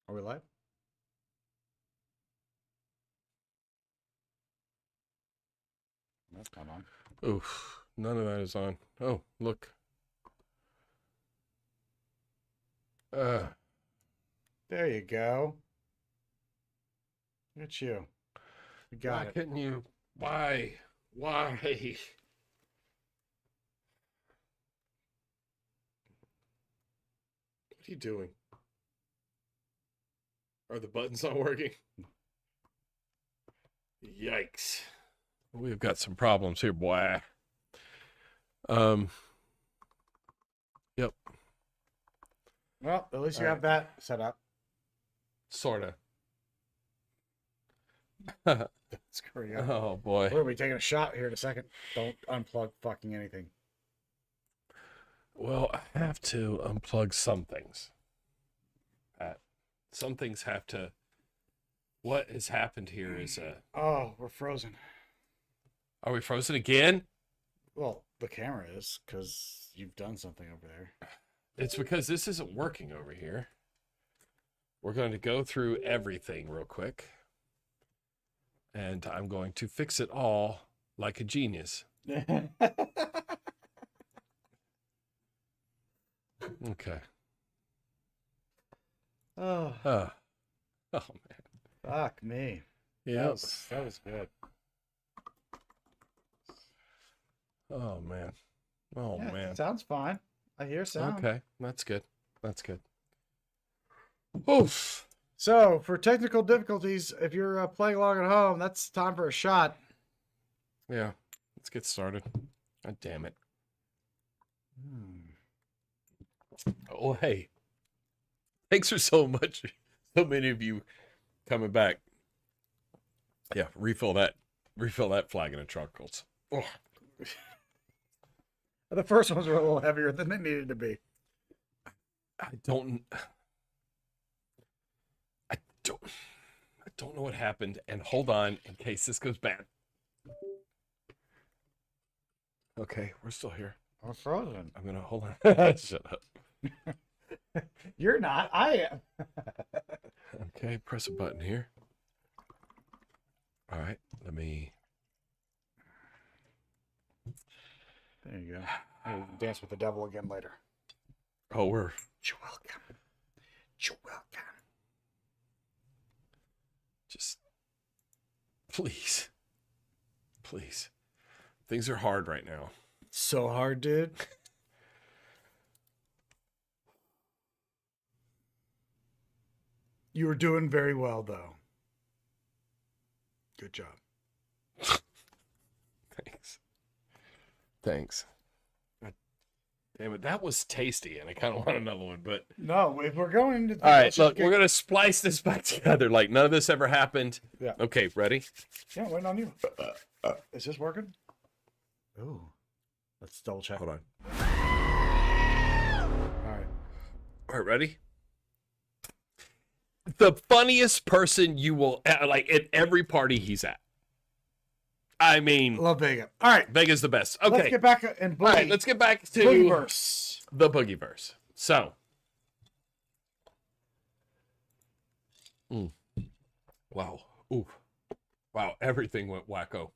Are we live? That's not on. Oof, none of that is on. Oh, look. There you go. Look at you. You got Why it. couldn't you? Why? Why? What are you doing? Are the buttons not working? Yikes. We've got some problems here, boy. Yep. Well, at least you All have that set up. Sorta. Screw you. Oh, boy. We're be taking a shot here in a second. Don't unplug fucking anything. Well, I have to unplug some things. Some things have to... What has happened here is... Oh, we're frozen. Are we frozen again? Well, the camera is, because you've done something over there. It's because this isn't working over here. We're going to go through everything real quick. And I'm going to fix it all like a genius. Okay. Oh, Oh man. fuck me. Yeah. That was good. Oh, man. Oh, Yeah, man. sounds fine. I hear sound. Okay. That's good. That's good. Oof. So, for technical difficulties, if you're playing along at home, that's time for a shot. Yeah. Let's get started. God damn it. Oh, hey. Thanks for so many of you coming back. Yeah, refill that flagon of chocolates. Oh. The first ones were a little heavier than they needed to be. I don't know what happened, and hold on in case this goes bad. Okay, we're still here. I'm frozen. I'm gonna hold on. Shut up. You're not. I am. Okay, press a button here. All right, let me. There you go. Hey, you can dance with the devil again later. Oh, we're. You're welcome. You're welcome. Just. Please. Please. Things are hard right now. So hard, dude. You were doing very well, though. Good job. Thanks. God damn it, that was tasty, and I kind of want another one, but... No, if we're going into... All right, look, we're going to splice this back together like none of this ever happened. Yeah. Okay, ready? Yeah, waiting on you. Is this working? Ooh. Let's double check. Hold on. All right. All right, ready? The funniest person you will, like, at every party he's at. I mean... Love Vega. All right. Vega's the best. Okay. Let's get back in Boogie. All right, let's get back to... Boogieverse. The Boogieverse. So... Wow. Ooh. Wow, everything went wacko.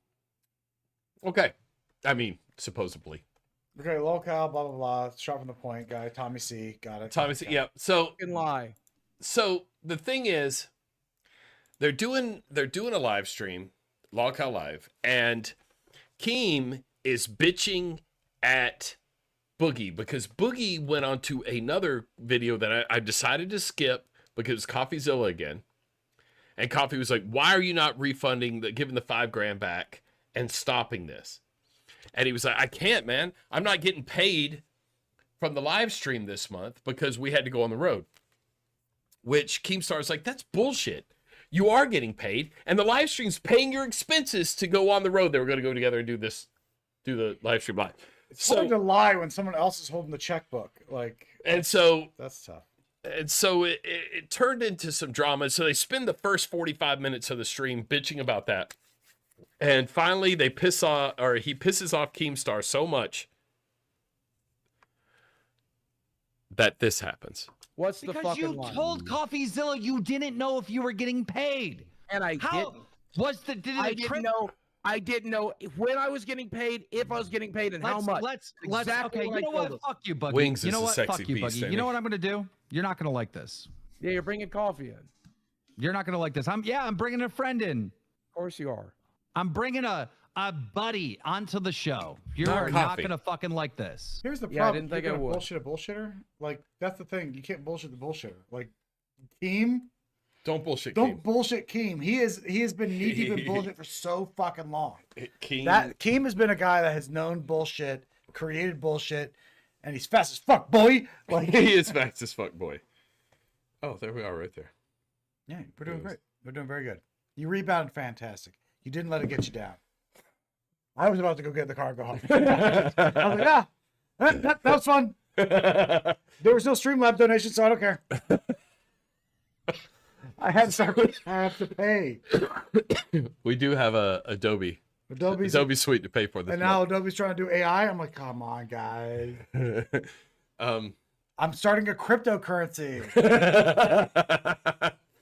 Okay. I mean, supposedly. Okay, locale, blah, blah, blah. Sharpen the point guy. Tommy C. Got it. Tommy C. Yeah. So... Fucking lie. So the thing is, they're doing a live stream, Locale Live, and Keem is bitching at Boogie because Boogie went on to another video that I decided to skip because it's CoffeeZilla again. And Coffee was like, why are you not refunding, giving the $5,000 back and stopping this? And he was like, I can't, man. I'm not getting paid from the live stream this month because we had to go on the road. Which Keemstar's like, that's bullshit. You are getting paid, and the live stream's paying your expenses to go on the road. They were going to go together and do the live stream live. It's hard to lie when someone else is holding the checkbook. Like, and so that's tough. And so it turned into some drama. So they spend the first 45 minutes of the stream bitching about that. And finally he pisses off Keemstar so much that this happens. What's the Because fucking you line? told CoffeeZilla you didn't know if you were getting paid. And I How didn't. was the did I it didn't trip? know. I didn't know when I was getting paid, if I was getting paid, and how much. Let's Exactly okay. what You I know what? told him. Fuck you, Boogie. Wings you is know a what? sexy Fuck you, beast, Boogie. ain't You know he? what I'm gonna do? You're not gonna like this. Yeah, you're bringing coffee in. Of You're not gonna like this. I'm bringing a friend in. course you are. I'm bringing a buddy onto the show. You Not are not coffee. gonna fucking like this. Here's the Yeah, I problem. didn't think You're I gonna would. bullshit a bullshitter. Like that's the thing. You can't bullshit the bullshitter. Like Keem, Don't bullshit. don't bullshit Keem. He has been knee deep in bullshit for so fucking long. Keem. Keem has been a guy that has known bullshit, created bullshit, and he's fast as fuck, boy. Like he is fast as fuck, boy. Oh, there we are, right there. yeah, we're doing great. We're doing very good. You rebounded fantastic. You didn't let it get you down. I was about to go get in the car and go home. I was like, that was fun. There was no Streamlab donation, so I don't care. I have to pay. We do have a Adobe Adobe Suite to pay for this. and now Adobe's trying to do AI. I'm like, come on, guys. month. I'm starting a cryptocurrency.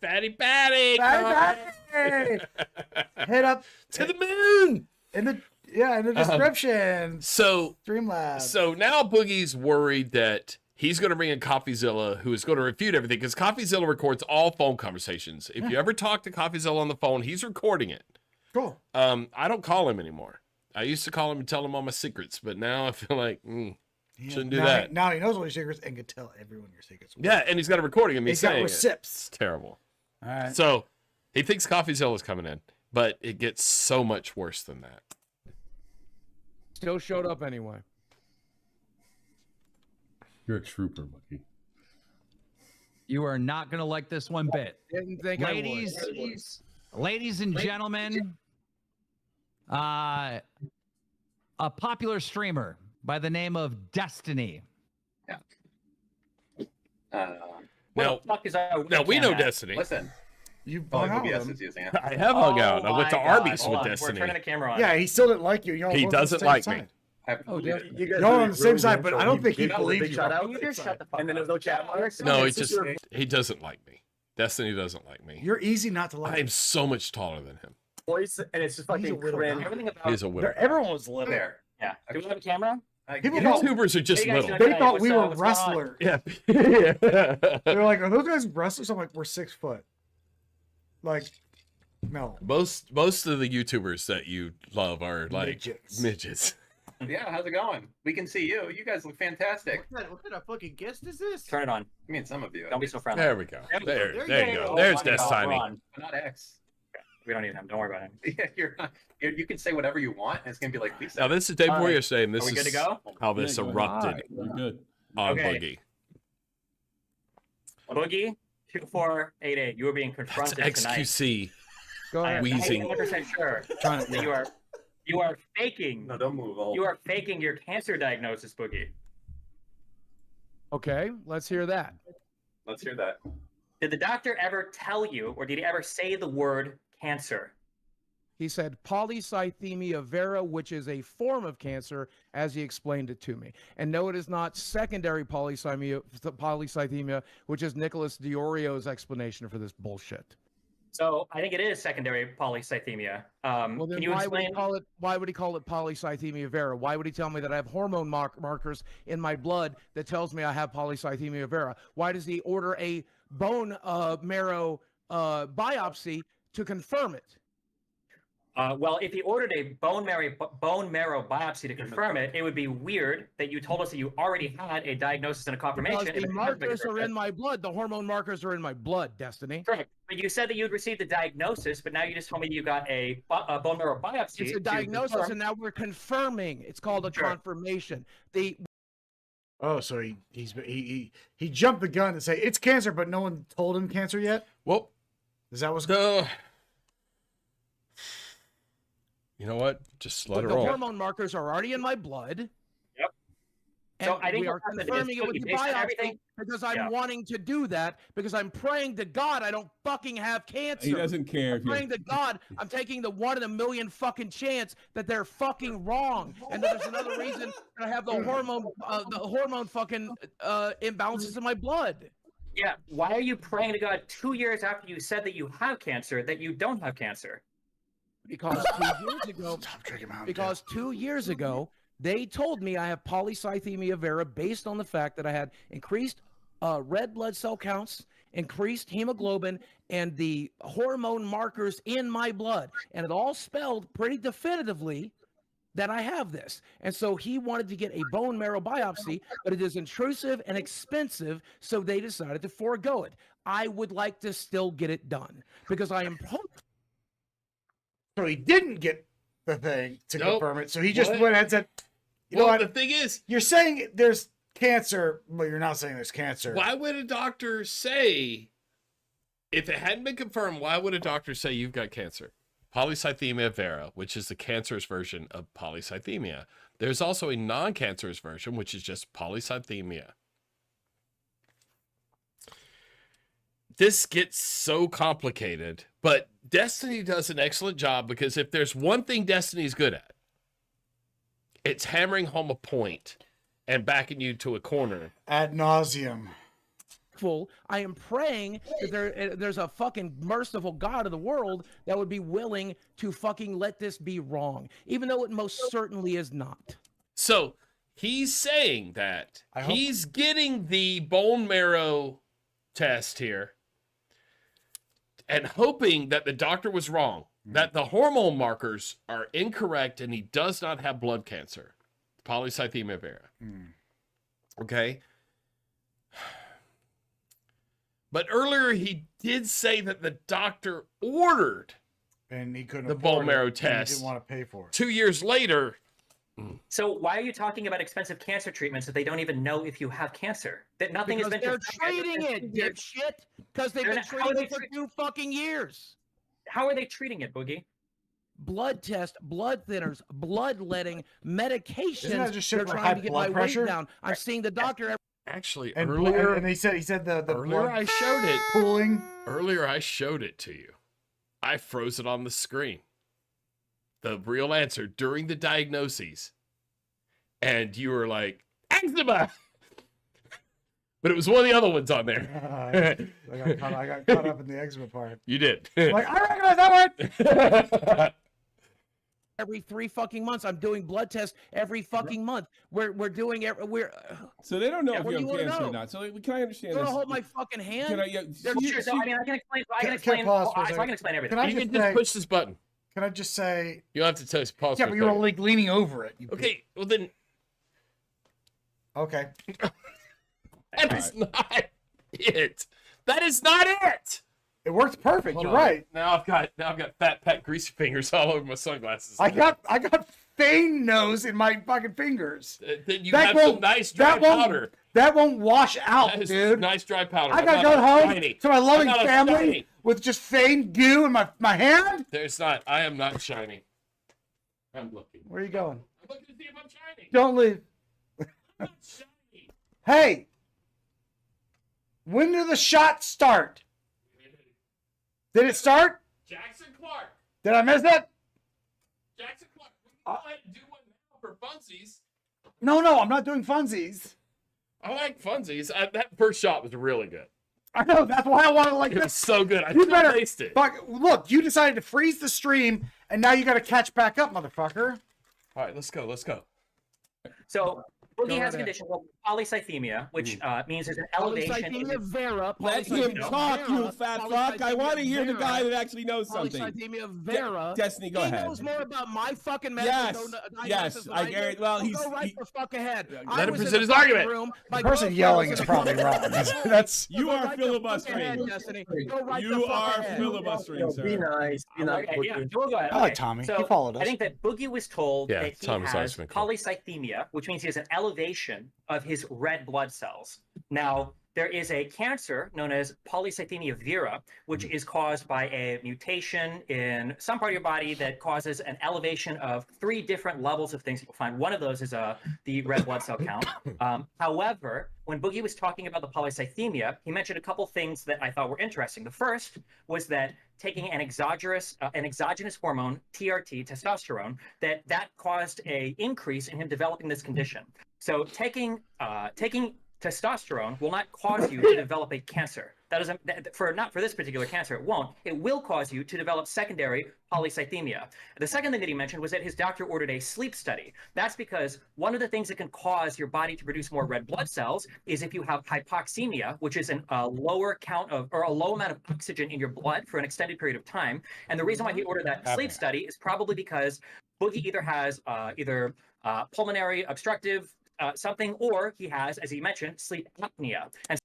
Fatty Patty, Hey, hit up to the moon. in the description. So Streamlab. now Boogie's worried that he's going to bring in CoffeeZilla, who is going to refute everything, because CoffeeZilla records all phone conversations. If you ever talk to CoffeeZilla on the phone, he's recording it. Cool. I don't call him anymore. I used to call him and tell him all my secrets, but now I feel like shouldn't do that. Now he knows all your secrets and can tell everyone your secrets. Yeah, and he's got a recording of me He's got saying receipts. It's terrible. All right. So he thinks CoffeeZilla's coming in, but it gets so much worse than that. Still showed up anyway. You're a trooper, Boogie. You are not gonna like this one bit. Didn't think Ladies and gentlemen, a popular streamer by the name of Destiny. Now, we know Destiny. Listen, You oh, hung out with OBS him. is using it. I have hung out. I went to Arby's with We're Destiny. turning the camera on. Yeah, he still didn't like you. Y'all He both on the doesn't same like me. side. I have to Oh, believe damn. it. Y'all on the same side, but I don't think he believes you. Can you just shut the fuck up? And then there's no chat marks. No, he doesn't like me. Destiny doesn't like me. You're easy not to I like. am so much taller than him. Voice, and it's just He's a fucking little cringe. guy. Everything about He's a winner. Everyone was little. There. yeah. Do we have a camera? People You know, thought, YouTubers are just Hey, guys, little. they Hey, thought what's we up? were What's going on? wrestlers. Yeah. They're like, are those guys wrestlers? I'm like, we're 6 foot. Like, no. Most of the YouTubers that you love are like midgets. yeah, how's it going? We can see you. You guys look fantastic. What kind of fucking guest is this? Turn it on. I mean, some of you. Don't be so friendly. There we go. There you go. Oh, There's my Death God, Timing. we're on. But not X. We don't need him. Don't worry about him. Yeah, you're not. You can say whatever you want, and it's gonna be like, please. Now this is Dave All Warrior right. saying this Are we good to is go? how this Yeah, go erupted You're good. on Okay. Boogie. Boogie 2488. You are being That's confronted tonight. XQC. Go I ahead. am Wheezing. 100% sure Trying to, that you are faking. No, don't move. You are faking your cancer diagnosis, Boogie. Okay, let's hear that. Let's hear that. Did the doctor ever tell you, or did he ever say the word cancer? He said polycythemia vera, which is a form of cancer, as he explained it to me. And no, it is not secondary polycythemia, which is Nicholas Diorio's explanation for this bullshit. So I think it is secondary polycythemia. Well, then Can you why would explain? he call it? Why would he call it polycythemia vera? Why would he tell me that I have hormone markers in my blood that tells me I have polycythemia vera? Why does he order a bone marrow biopsy to confirm it? Well, if he ordered a bone marrow biopsy to confirm it, it would be weird that you told us that you already had a diagnosis and a confirmation. Because the and markers are in my blood. The hormone markers are in my blood, Destiny. Correct. But you said that you'd received the diagnosis, but now you just told me you got a bone marrow biopsy. It's a to diagnosis, confirm. and now we're confirming. It's called a Sure. confirmation. The Oh, so he jumped the gun to say it's cancer, but no one told him cancer yet. Well, Is that what's you know what? Just let it the roll. hormone markers are already in my blood. Yep. And So I think we are what happened is confirming it with Boogie, the based on biopsy everything- because I'm Yeah. wanting to do that because I'm praying to God I don't fucking have cancer. He doesn't care I'm if you. praying to God I'm taking the 1 in a million fucking chance that they're fucking wrong, and that there's another reason that I have the hormone fucking imbalances in my blood. Yeah, why are you praying to God 2 years after you said that you have cancer that you don't have cancer? Because 2 years ago, Stop drinking Mountain because 2 years ago, they told me I have polycythemia vera based on the fact that I had increased red blood cell counts, increased hemoglobin, and the hormone markers in my blood. And it all spelled pretty definitively that I have this. And so he wanted to get a bone marrow biopsy, but it is intrusive and expensive, so they decided to forego it. I would like to still get it done because I am So he didn't get the thing to Nope. confirm it. So he just What? went ahead and said, you know Well, what? the thing is, You're saying there's cancer, but you're not saying there's cancer. why would a doctor say, if it hadn't been confirmed, why would a doctor say you've got cancer? Polycythemia vera, which is the cancerous version of polycythemia. There's also a non-cancerous version, which is just polycythemia. This gets so complicated, but Destiny does an excellent job because if there's one thing Destiny's good at, it's hammering home a point and backing you to a corner. Ad nauseum. full. I am praying that there's a fucking merciful God of the world that would be willing to fucking let this be wrong, even though it most certainly is not. So he's saying that he's getting the bone marrow test here and hoping that the doctor was wrong, that the hormone markers are incorrect and he does not have blood cancer, polycythemia vera. Okay. But earlier he did say that the doctor ordered And he couldn't the afford bone marrow it, and he test. didn't want to pay for it. 2 years later. So why are you talking about expensive cancer treatments if they don't even know if you have cancer? That nothing Because has been they're confirmed treating since it, 2 years. dipshit. Because they've They're been not- how are treating they it for treat- 2 fucking years. How are they treating it, Boogie? Blood test, blood thinners, bloodletting, medications. Isn't that just shit They're for trying high to get blood my pressure? weight down. I'm seeing the doctor. Actually, And earlier, and he said the earlier blood I showed it. pooling. Earlier I showed it to you. I froze it on the screen. The real answer during the diagnoses. And you were like, eczema! But it was one of the other ones on there. I got caught up in the eczema part. You did. Like, I recognize that one. Every 3 fucking months. I'm doing blood tests every fucking month. We're doing we're So they don't know Yeah, if what you do have you wanna cancer or know? not. So can I understand you this? hold my fucking hand. Can I, yeah, Well, sure, so, I mean, I can explain. pause for a I second. can explain everything. Can I You just can just say? push this button. Can I just say? You don't have to tell pause. Yeah, for but a you were second. like leaning over it. You Okay, well then Okay. that is not it. That is not it. It worked perfect. Hold You're on. right. Now I've got PhatPat greasy fingers all over my sunglasses. I got Fain nose in my fucking fingers. Then you That have some won't- nice dry that won't- powder. That won't wash out, That is dude. nice dry powder. I I'm gotta not go a home shiny. to my loving I'm not a family shiny. with just Fain goo in my hand. There's not. I am not shiny. I'm looking. Where are you going? I'm looking to see if I'm shiny. Don't leave. I'm not shiny. Hey, when did the shot start? Did it start? Jackson Clark. Did I miss it? Jackson Clark. We can go ahead and do one now for funsies. No, I'm not doing funsies. I like funsies. That first shot was really good. I know, that's why I want to like It was this. so good. I You still better taste it. fuck. Look, you decided to freeze the stream, and now you got to catch back up, motherfucker. All right, let's go. Let's go. So Boogie Go has a ahead. condition called polycythemia, which means there's an elevation. in Polycythemia vera. Let him polycythemia talk, you vera, fat fuck. I want to hear the polycythemia guy vera, that actually knows something. Polycythemia vera. Destiny, go he ahead. knows more about my fucking medical Yes, diagnosis yes, than I do. guarantee- well, So he's- go right he- the fuck ahead. Let I him was in present the his fucking argument. room. The My person girlfriend yelling was is in the probably fucking wrong. room. That's You Go are right the fuck filibustering. ahead, Destiny. Go right You the fuck are ahead. filibustering, sir. Be nice. Be nice. Okay, yeah, we'll go ahead. I like Okay, Tommy. So He followed us. I think that Boogie was told Yeah, that he Tommy's always has been cool. polycythemia, which means he has an elevation of his red blood cells. Now, there is a cancer known as polycythemia vera, which is caused by a mutation in some part of your body that causes an elevation of 3 different levels of things that you'll find. One of those is the red blood cell count. However, when Boogie was talking about the polycythemia, he mentioned a couple things that I thought were interesting. The first was that taking an exogenous hormone, TRT, testosterone, that caused a increase in him developing this condition. So taking testosterone will not cause you to develop a cancer. That doesn't, not for this particular cancer, it won't. It will cause you to develop secondary polycythemia. The second thing that he mentioned was that his doctor ordered a sleep study. That's because one of the things that can cause your body to produce more red blood cells is if you have hypoxemia, which is a lower count of, or a low amount of oxygen in your blood for an extended period of time. And the reason why he ordered that sleep study is probably because Boogie either has pulmonary obstructive something, or he has, as he mentioned, sleep apnea. And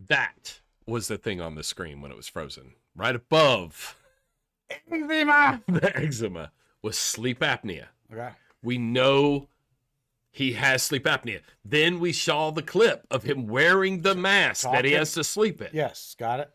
That was the thing on the screen when it was frozen. Right above Eczema. the eczema was sleep apnea. Okay. We know he has sleep apnea. Then we saw the clip of him wearing the mask that he has to sleep in. Yes, got it.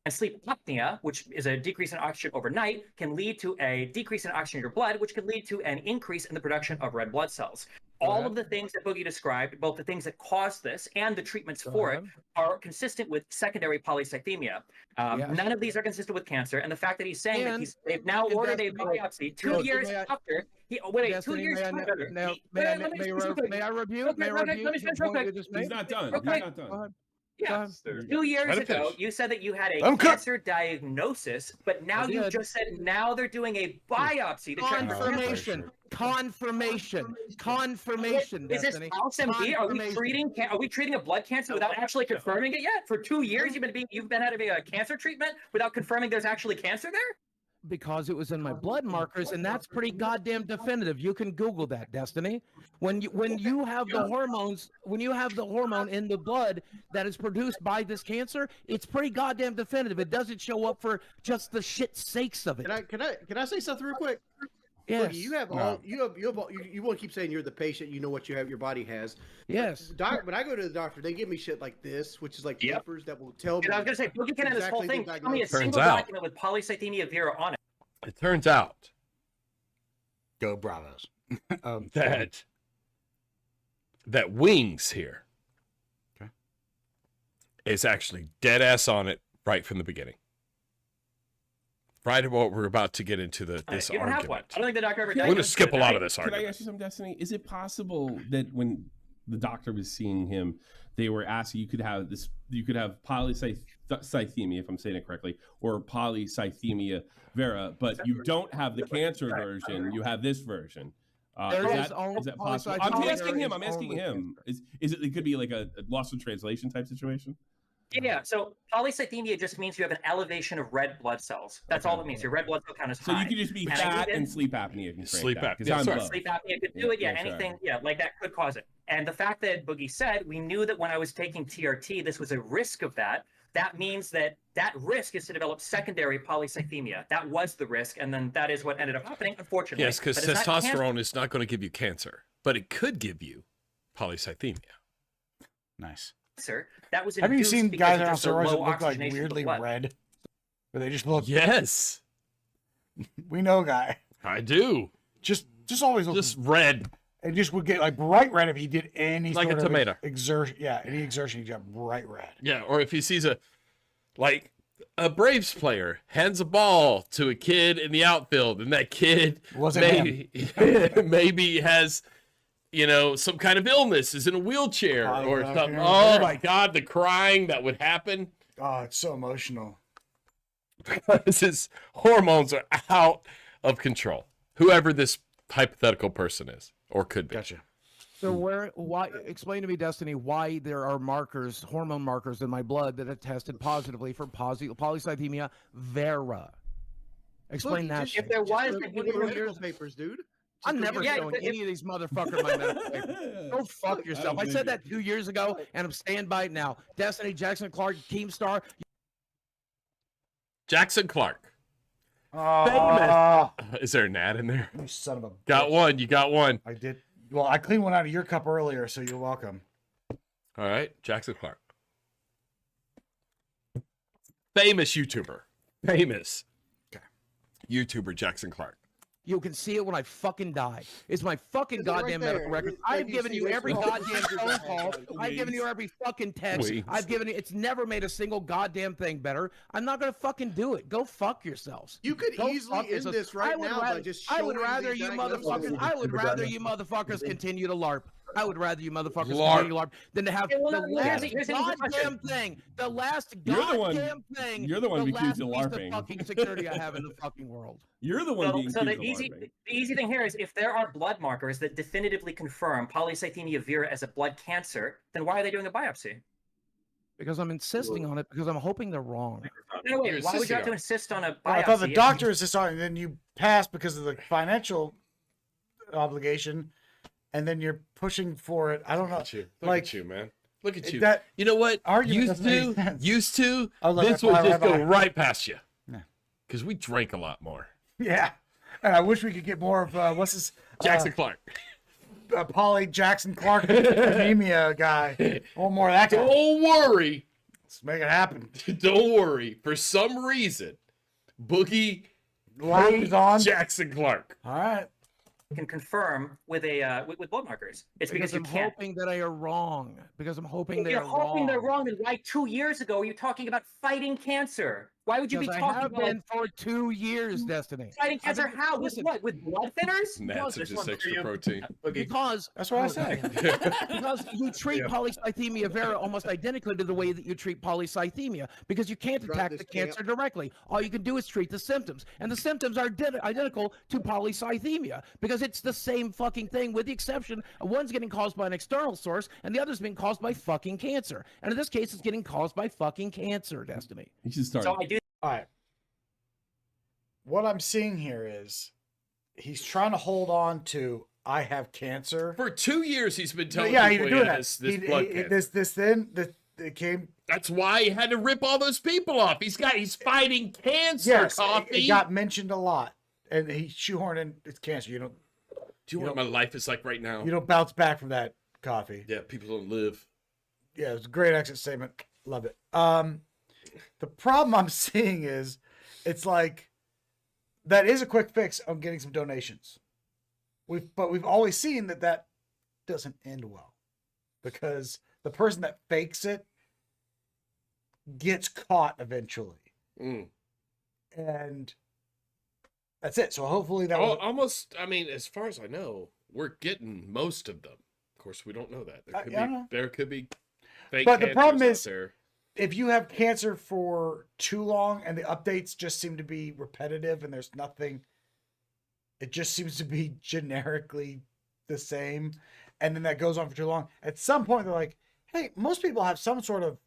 And sleep apnea, which is a decrease in oxygen overnight, can lead to a decrease in oxygen in your blood, which can lead to an increase in the production of red blood cells. All of the things that Boogie described, both the things that cause this and the treatments for it, are consistent with secondary polycythemia. None of these are consistent with cancer. And the fact that he's saying that they've now ordered a biopsy 2 years after. Wait, 2 years after. May I review? May I review? Let me finish real quick. He's not done. Okay. He's not done. Yeah. 2 years ago, you said that you had a cancer diagnosis, but now you just said now they're doing a biopsy to check for cancer. Confirmation. Is this House MD? Are we treating a blood cancer without actually confirming it yet? For 2 years, you've been having a cancer treatment without confirming there's actually cancer there? Because it was in my blood markers, and that's pretty goddamn definitive. You can Google that, Destiny. When you have the hormones, when you have the hormone in the blood that is produced by this cancer, it's pretty goddamn definitive. It doesn't show up for just the shit sakes of it. Can I say something real quick? Yes. Boogie, you want to keep saying you're the patient. You know what your body has. Yes. When I go to the doctor, they give me shit like this, which is like papers that will tell me. And I was gonna say, Boogie can have this whole thing. Tell me a Turns single out- document with polycythemia vera on it. It turns out Go Bravos. that Wings here Okay. is actually dead ass on it right from the beginning. Right at what we're about to get into this You don't have one. argument. I don't think the doctor ever We're died. going to skip a lot of this Can I argument. ask you something, Destiny? Is it possible that when the doctor was seeing him, they were asking you could have polycythemia, if I'm saying it correctly, or polycythemia vera, but you don't have the cancer version, you have this version. Is that possible? I'm asking him. Is it? It could be like a loss of translation type situation. Yeah, so polycythemia just means you have an elevation of red blood cells. That's all it means. Your red blood cell count is high. So you could just be fat and sleep apnea. Sleep apnea. Yeah, Sleep apnea could do it. Yeah, anything. Yeah, like that could cause it. And the fact that Boogie said, we knew that when I was taking TRT, this was a risk of that. That means that risk is to develop secondary polycythemia. That was the risk, and then that is what ended up happening, unfortunately. Yes, because testosterone is not going to give you cancer, but it could give you polycythemia. Nice. That was Have you induced seen because guys of on just the steroids that low look like oxygenation of the weirdly blood. red? Where they just look. Yes, We know, guy. I do. Just always look. Just red. And just would get like bright red if he did any Like a sort of tomato. exertion. Yeah, any exertion, he got bright red. Yeah, or if he sees a Braves player hands a ball to a kid in the outfield, and that kid maybe has, some kind of illness, is in a wheelchair or something. Oh my God, the crying that would happen. Oh, it's so emotional. Because his hormones are out of control. Whoever this hypothetical person is or could be. Gotcha. So why? Explain to me, Destiny, why there are markers, hormone markers in my blood that have tested positively for polycythemia vera. Explain that. If there was, medical papers, dude. I'm never showing any of these motherfuckers my medical papers. Go fuck yourself. I said that 2 years ago, and I'm staying by it now. Destiny, Jackson Clark, Keemstar. Jackson Clark. Is there an ad in there? You son of a Got bitch. one. You got one. I did. Well, I cleaned one out of your cup earlier, so you're welcome. All right. Jackson Clark. Famous YouTuber. Famous YouTuber Jackson Clark. You can see it when I fucking die. It's my fucking goddamn medical record. I've given you every goddamn phone call. I've given you every fucking text. I've given you. It's never made a single goddamn thing better. I'm not gonna fucking do it. Go fuck yourselves. You could easily end this right now by just showing I would rather the you diagnosis. motherfuckers. I would rather you motherfuckers continue to LARP. I would rather you motherfuckers Larp. continue LARP than to have Okay, well, the last here's the question. goddamn thing. The last You're the one- goddamn thing. you're the one the accused last of piece LARPing. fucking security I have in the fucking world. You're the one being So accused the of LARPing. easy thing here is if there are blood markers that definitively confirm polycythemia vera as a blood cancer, then why are they doing a biopsy? Because I'm insisting on it because I'm hoping they're wrong. No, wait, You're why would you have to insisting insist on a biopsy? Well, I thought the if doctor you- is just on, and then you pass because of the financial obligation, and then you're pushing for it. I don't know. Look at Like you, man. Look at you. that You know what? argument doesn't make sense. Used to, I was like, this that's why would just I- go right past you. Yeah. Because we drank a lot more. Yeah, and I wish we could get more of what's his Jackson Clark. Polly Jackson Clark anemia guy. Or more of that guy. Don't worry. Let's make it happen. Don't worry. For some reason, Boogie Light is on. Jackson Clark. All right. can confirm with a with blood markers. It's because you I'm can't. hoping that I are wrong. Because I'm hoping If they you're are hoping wrong. they're wrong, then why 2 years ago you're talking about fighting cancer? Why would you be Because I talking have about been for 2 years, Destiny. fighting I've cancer? been- How? With listen, what? With blood thinners? Gnats are this just one's for extra you. protein. Because That's what I said. because you treat polycythemia vera almost identically to the way that you treat polycythemia because you can't Drop attack this the cancer directly. All you can do is treat the symptoms, and the symptoms are identical to polycythemia because it's the same fucking thing, with the exception of one's getting caused by an external source and the other's being caused by fucking cancer. And in this case, it's getting caused by fucking cancer. Destiny. You should start. So I do. All right. What I'm seeing here is he's trying to hold on to I have cancer. For 2 years, he's been telling Yeah, people he he doing has that. this blood cancer. It came. That's why he had to rip all those people off. He's fighting cancer, Yes, Coffee. it got mentioned a lot, and he shoehorned in it's cancer. You Do you know what my life is like right now? don't bounce back from that, Coffee. Yeah, people don't live. Yeah, it was a great exit statement. Love it. The problem I'm seeing is it's like that is a quick fix on getting some donations. But we've always seen that doesn't end well because the person that fakes it gets caught eventually. Mm. And that's it. So hopefully that will Almost, I mean, as far as I know, we're getting most of them. Of course, we don't know that. There could be fake But the problem cancers is- out there. if you have cancer for too long and the updates just seem to be repetitive and there's nothing, it just seems to be generically the same, and then that goes on for too long, at some point they're like, hey, most people have some sort of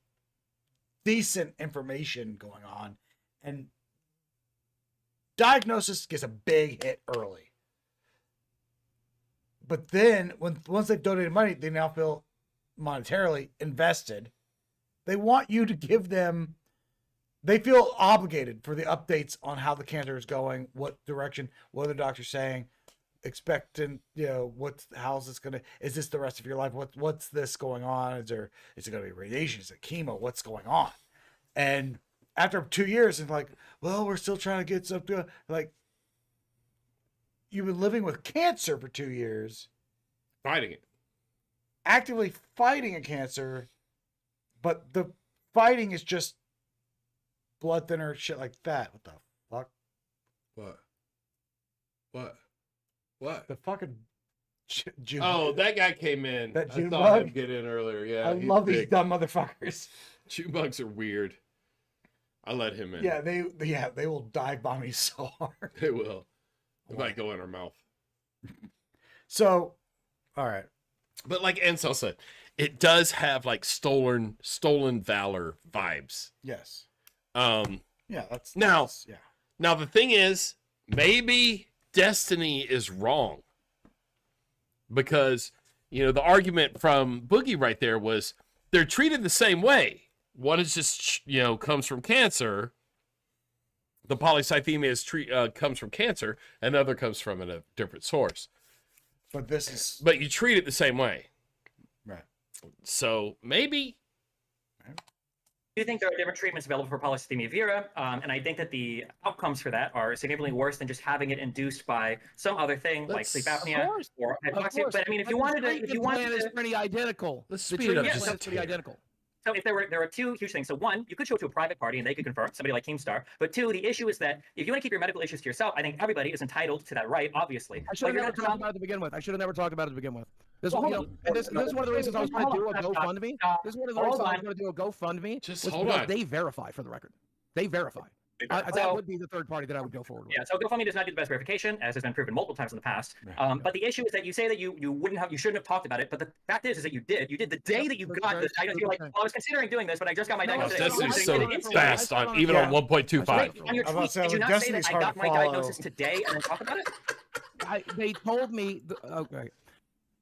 decent information going on, and diagnosis gets a big hit early. But then once they've donated money, they now feel monetarily invested. They want you to give them, they feel obligated for the updates on how the cancer is going, what direction, what the doctor's saying, expecting, how's this going to, is this the rest of your life? What's this going on? Is it going to be radiation? Is it chemo? What's going on? And after 2 years, it's like, well, we're still trying to get something. Like, you've been living with cancer for 2 years, Fighting it. actively fighting a cancer, but the fighting is just blood thinner, shit like that. What the fuck? What? The fucking June. Oh, that guy came in. That I June saw him bug? get in earlier. Yeah, I he's love these big. dumb motherfuckers. June bugs are weird. I let him in. Yeah, they will dive bomb me so hard. They will. It might go in our mouth. So, all right. But like Ansel said, it does have like stolen valor vibes. Yes. Yeah, yeah. Now the thing is, maybe Destiny is wrong. Because, the argument from Boogie right there was they're treated the same way. One is just, comes from cancer. The polycythemia comes from cancer, and the other comes from a different source. But you treat it the same way. Right. So maybe. I do think there are different treatments available for polycythemia vera, and I think that the outcomes for that are significantly worse than just having it induced by some other thing like sleep apnea or hypoxia. But I mean, if you wanted to, is pretty identical. Let's The speed it up treatment just plan a is pretty tad. identical. So if there are two huge things. So one, you could show it to a private party and they could confirm, somebody like Keemstar. But two, the issue is that if you want to keep your medical issues to yourself, I think everybody is entitled to that right, obviously. I should have never talked about it to begin with. This, Well, you know, and this is one of the reasons I was going to do a GoFundMe. This is one of the reasons I was going to do a GoFundMe. Just was hold because on. They verify, for the record. They verify. That would be the third party that I would go forward with. Yeah, so GoFundMe does not do the best verification, as has been proven multiple times in the past. But the issue is that you say that you shouldn't have talked about it. But the fact is that you did. You did the day that you got this diagnosis. You're like, well, I was considering doing this, but I just got my diagnosis. Destiny's so fast on even on 1.25. On your tweet, did you not say that I got my diagnosis today and then talk about it? They told me. Okay.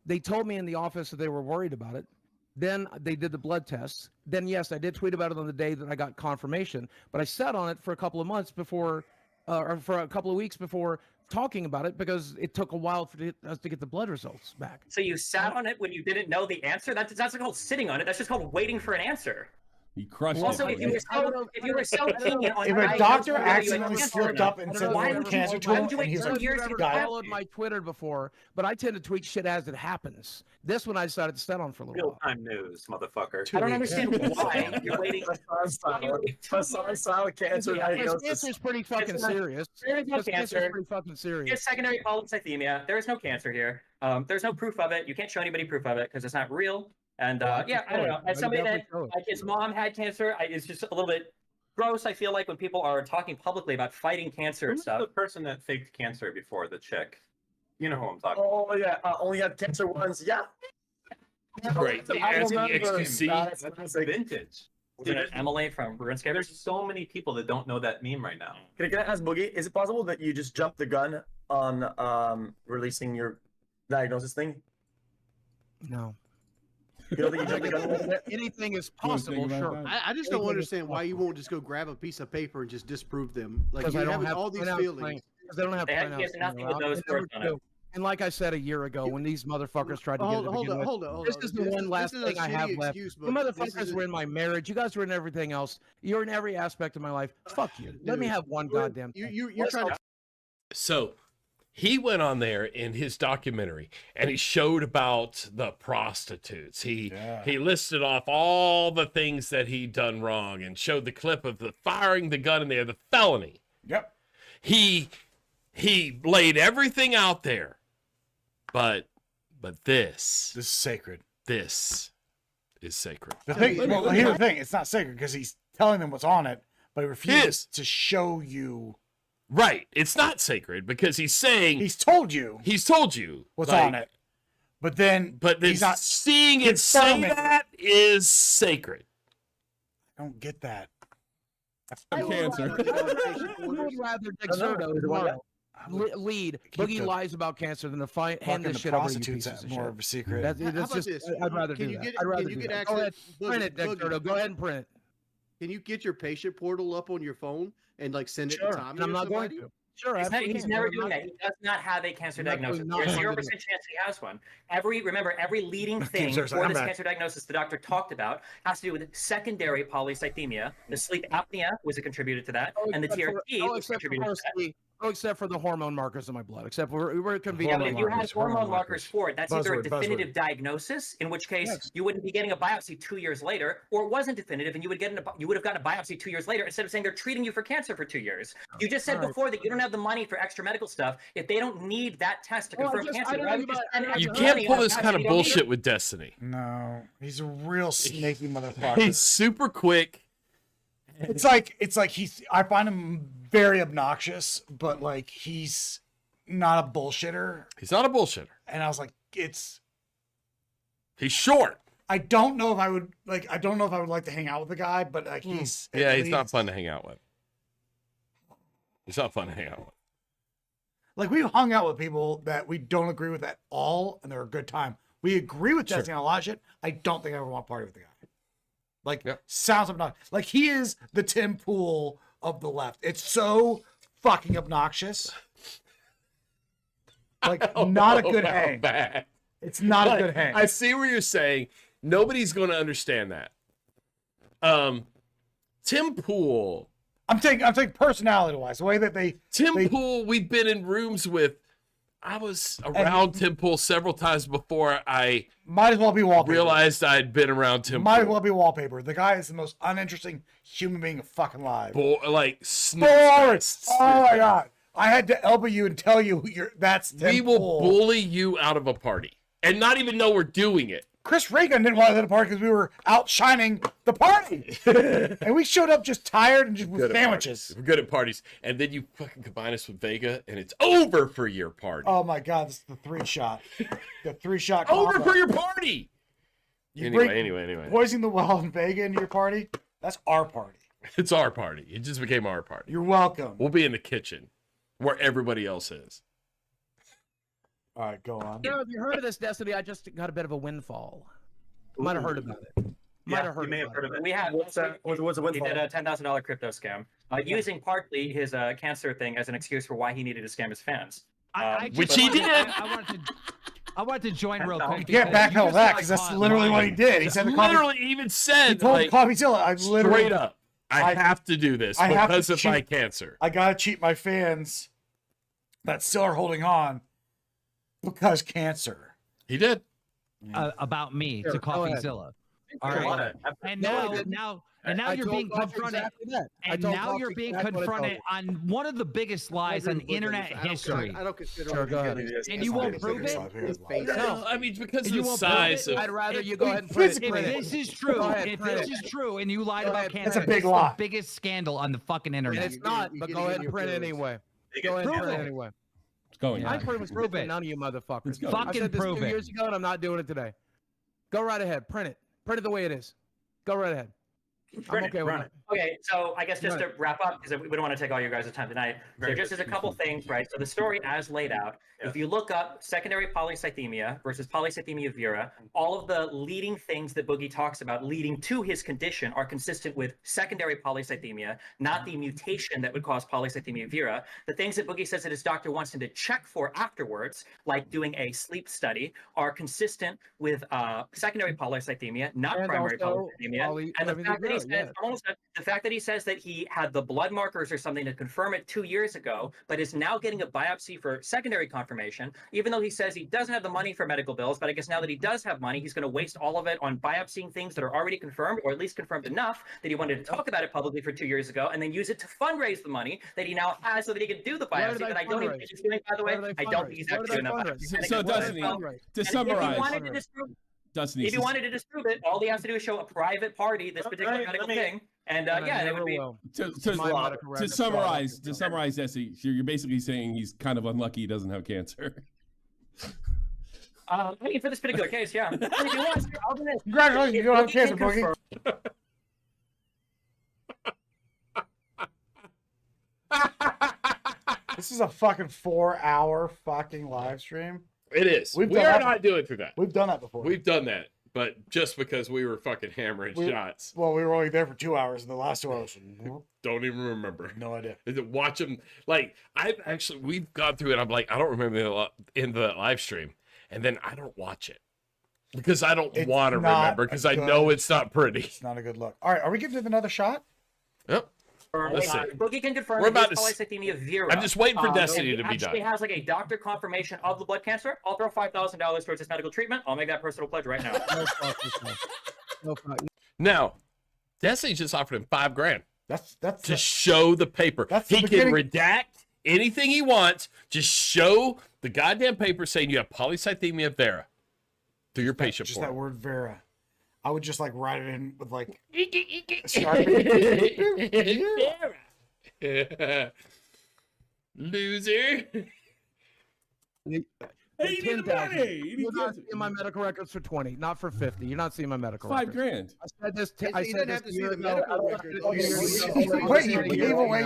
They told me in the office that they were worried about it. Then they did the blood tests. Then, yes, I did tweet about it on the day that I got confirmation. But I sat on it for a couple of months before, or for a couple of weeks before talking about it because it took a while for us to get the blood results back. So you sat on it when you didn't know the answer? That's not called sitting on it. That's just called waiting for an answer. He crushed Also, it. if you were so keen on If a doctor accidentally slipped up and said why they had would cancer you to him, wait and he was 2 like, years to died. Followed my Twitter before, but I tend to tweet shit as it happens. This one I decided to sit on for a little while. Real-time news, motherfucker. I don't understand why you're waiting. Silent cancer diagnosis. Cancer is pretty fucking serious. There is no Cancer is cancer. pretty fucking serious. It's secondary polycythemia. There is no cancer here. There's no proof of it. You can't show anybody proof of it because it's not real. And yeah, I don't know. As somebody that like his mom had cancer, it's just a little bit gross. I feel like when people are talking publicly about fighting cancer and Who's stuff. the person that faked cancer before, the chick? You know who I'm talking Oh yeah, only had cancer once. Yeah. Great. The I answer remember. XQC. about. That's vintage. Was it Emily from RuneScape? There's so many people that don't know that meme right now. Can I ask Boogie? Is it possible that you just jumped the gun on releasing your diagnosis thing? No. You don't think you jumped the gun a little bit? Anything is You wanna think possible, about sure. that? I just don't understand why you won't just go grab a piece of paper and just disprove them. Like Because you I don't have have all these printouts feelings. playing- Because they don't have They had printouts nothing playing with around. those They never words on it. do. And like I said a year ago, when these motherfuckers tried to get it to begin with, Hold on. this is the one last thing I have left. You motherfuckers were in my marriage. You guys were in everything else. You're in every aspect of my life. Fuck you. Let me have one goddamn thing. You're trying to. So he went on there in his documentary and he showed about the prostitutes. He listed off all the things that he'd done wrong and showed the clip of the firing the gun in there, the felony. Yep. He laid everything out there. But this is sacred. This is sacred. The thing, well, here's the thing. It's not sacred because he's telling them what's on it, but he refuses to show you. Right. It's not sacred because he's saying he's told you what's on it. But then he's not seeing it say that is sacred. I don't get that. Cancer. I would rather Dexerto lead. Boogie lies about cancer than to hand this shit over to you pieces of more shit. of a secret. That's just. I'd rather do that. I'd rather do that. Go ahead, print it, Dexerto. Go ahead and print it. Can you get your patient portal up on your phone and like send it to Tommy? And I'm not going to. Sure, He's never doing that. He does not have a cancer diagnosis. There's 0% chance he has one. Every leading thing for this cancer diagnosis the doctor talked about has to do with secondary polycythemia. The sleep apnea was a contributor to that, and the TRT was a contributor to that. Except for the hormone markers in my blood. Except we're convenient. Yeah, but if you had hormone markers for it, that's either a definitive diagnosis, in which case you wouldn't be getting a biopsy 2 years later, or it wasn't definitive, and you would have gotten a biopsy 2 years later instead of saying they're treating you for cancer for 2 years. You just said before that you don't have the money for extra medical stuff. If they don't need that test to confirm cancer, you can't pull this kind of bullshit with Destiny. No, he's a real snaky motherfucker. He's super quick. It's like I find him very obnoxious, but like he's not a bullshitter. He's not a bullshitter. And I was like, he's short. I don't know if I would like to hang out with the guy, but like he's not fun to hang out with. He's not fun to hang out with. Like we've hung out with people that we don't agree with at all, and they're a good time. We agree with Destiny on a lot of shit. I don't think I ever want to party with the guy. Like sounds obnoxious. Like he is the Tim Pool of the left. It's so fucking obnoxious. Like not a good hang. Bad. It's not a good hang. I see where you're saying. Nobody's going to understand that. Tim Pool. I'm taking personality wise, the way that Tim Pool. We've been in rooms with. I was around Tim Pool several times before I might as well be wallpaper. Realized I'd been around Tim Might Pool. as well be wallpaper. The guy is the most uninteresting human being fucking alive. Like boring. Oh my god! I had to elbow you and tell you that's Tim we will Pool. bully you out of a party. and not even know we're doing it. Chris Reagan didn't want to go to the party because we were outshining the party. And we showed up just tired and just with sandwiches. We're good at parties. And then you fucking combine us with Vega, and it's over for your party. Oh my God, this is the 3-shot. The 3-shot Over combo. for your party. Anyway. Poisoning the well and Vega into your party, that's our party. It's our party. It just became our party. You're welcome. We'll be in the kitchen where everybody else is. All right, go on. You know, if you heard of this, Destiny, I just got a bit of a windfall. Might have heard about it. You may have heard of it. We had What's a windfall? He did a $10,000 crypto scam, using partly his cancer thing as an excuse for why he needed to scam his fans. Which he did. I wanted to join real quick. You can't backpedal that because that's literally what he did. He said the literally even said, he told like, CoffeeZilla, I literally straight up, I have to do this because of my cancer. I gotta cheat my fans that still are holding on because cancer. He did. About me to CoffeeZilla. All right. And now you're being confronted. And now you're being confronted on one of the biggest lies on internet history. I don't consider. Sure, go ahead. And you won't prove it? No, I mean, because of You the won't size prove of. I'd rather you go ahead and print If it. this is true, and you lied about cancer, That's a big it's lie. the biggest scandal on the fucking And internet. it's not, but go ahead and print it anyway. Go ahead and print it anyway. It's going. I pretty much Prove it. none of you motherfuckers. go. I Fucking said this prove 2 it. years ago, and I'm not doing it today. Go right ahead. Print it. Print it the way it is. Go right ahead. I'm okay with it. Okay, so I guess just to wrap up, because we don't want to take all your guys' time tonight. So just as a couple things, right? So the story as laid out, if you look up secondary polycythemia versus polycythemia vera, all of the leading things that Boogie talks about leading to his condition are consistent with secondary polycythemia, not the mutation that would cause polycythemia vera. The things that Boogie says that his doctor wants him to check for afterwards, like doing a sleep study, are consistent with secondary polycythemia, not And primary also polycythemia. And the fact that he says, the fact that he says that he had the blood markers or something to confirm it 2 years ago, but is now getting a biopsy for secondary confirmation, even though he says he doesn't have the money for medical bills, but I guess now that he does have money, he's going to waste all of it on biopsying things that are already confirmed, or at least confirmed enough that he wanted to talk about it publicly for 2 years ago, and then use it to fundraise the money that he now has so that he can do the biopsy. That I don't even think he's doing, by the way. I don't think he's actually doing that. So Destiny, to summarize, Destiny, if he wanted to disprove it, all he has to do is show a private party this particular medical thing, and yeah, it would be. To summarize, Destiny, you're basically saying he's kind of unlucky he doesn't have cancer. I mean, for this particular case, yeah. If you want, I'll do this. Congratulations, you don't have cancer, Boogie. This is a fucking 4-hour fucking live stream. It is. We are not doing through that. We've done that before. We've done that, but just because we were fucking hammering shots. Well, we were only there for 2 hours, and the last 2 hours. Don't even remember. No idea. Watch them. Like, we've gone through it. I'm like, I don't remember in the live stream. And then I don't watch it because I don't want to remember because I know it's not pretty. It's not a good look. All right. Are we giving it another shot? Yep. Let's see. Boogie can confirm We're about his polycythemia vera. I'm just waiting for Destiny to be done. He has like a doctor confirmation of the blood cancer. I'll throw $5,000 towards his medical treatment. I'll make that personal pledge right now. No fuck. Now, Destiny just offered him $5,000. That's to show the paper. He can redact anything he wants. Just show the goddamn paper saying you have polycythemia vera through your patient just form. that word vera. I would just like write it in with like loser. Hey, you need money. You're not seeing my medical records for 20, not for 50. You're not seeing my medical records. $5,000. I said this. I He said doesn't this have to a see year the ago. medical records. Wait, you gave away.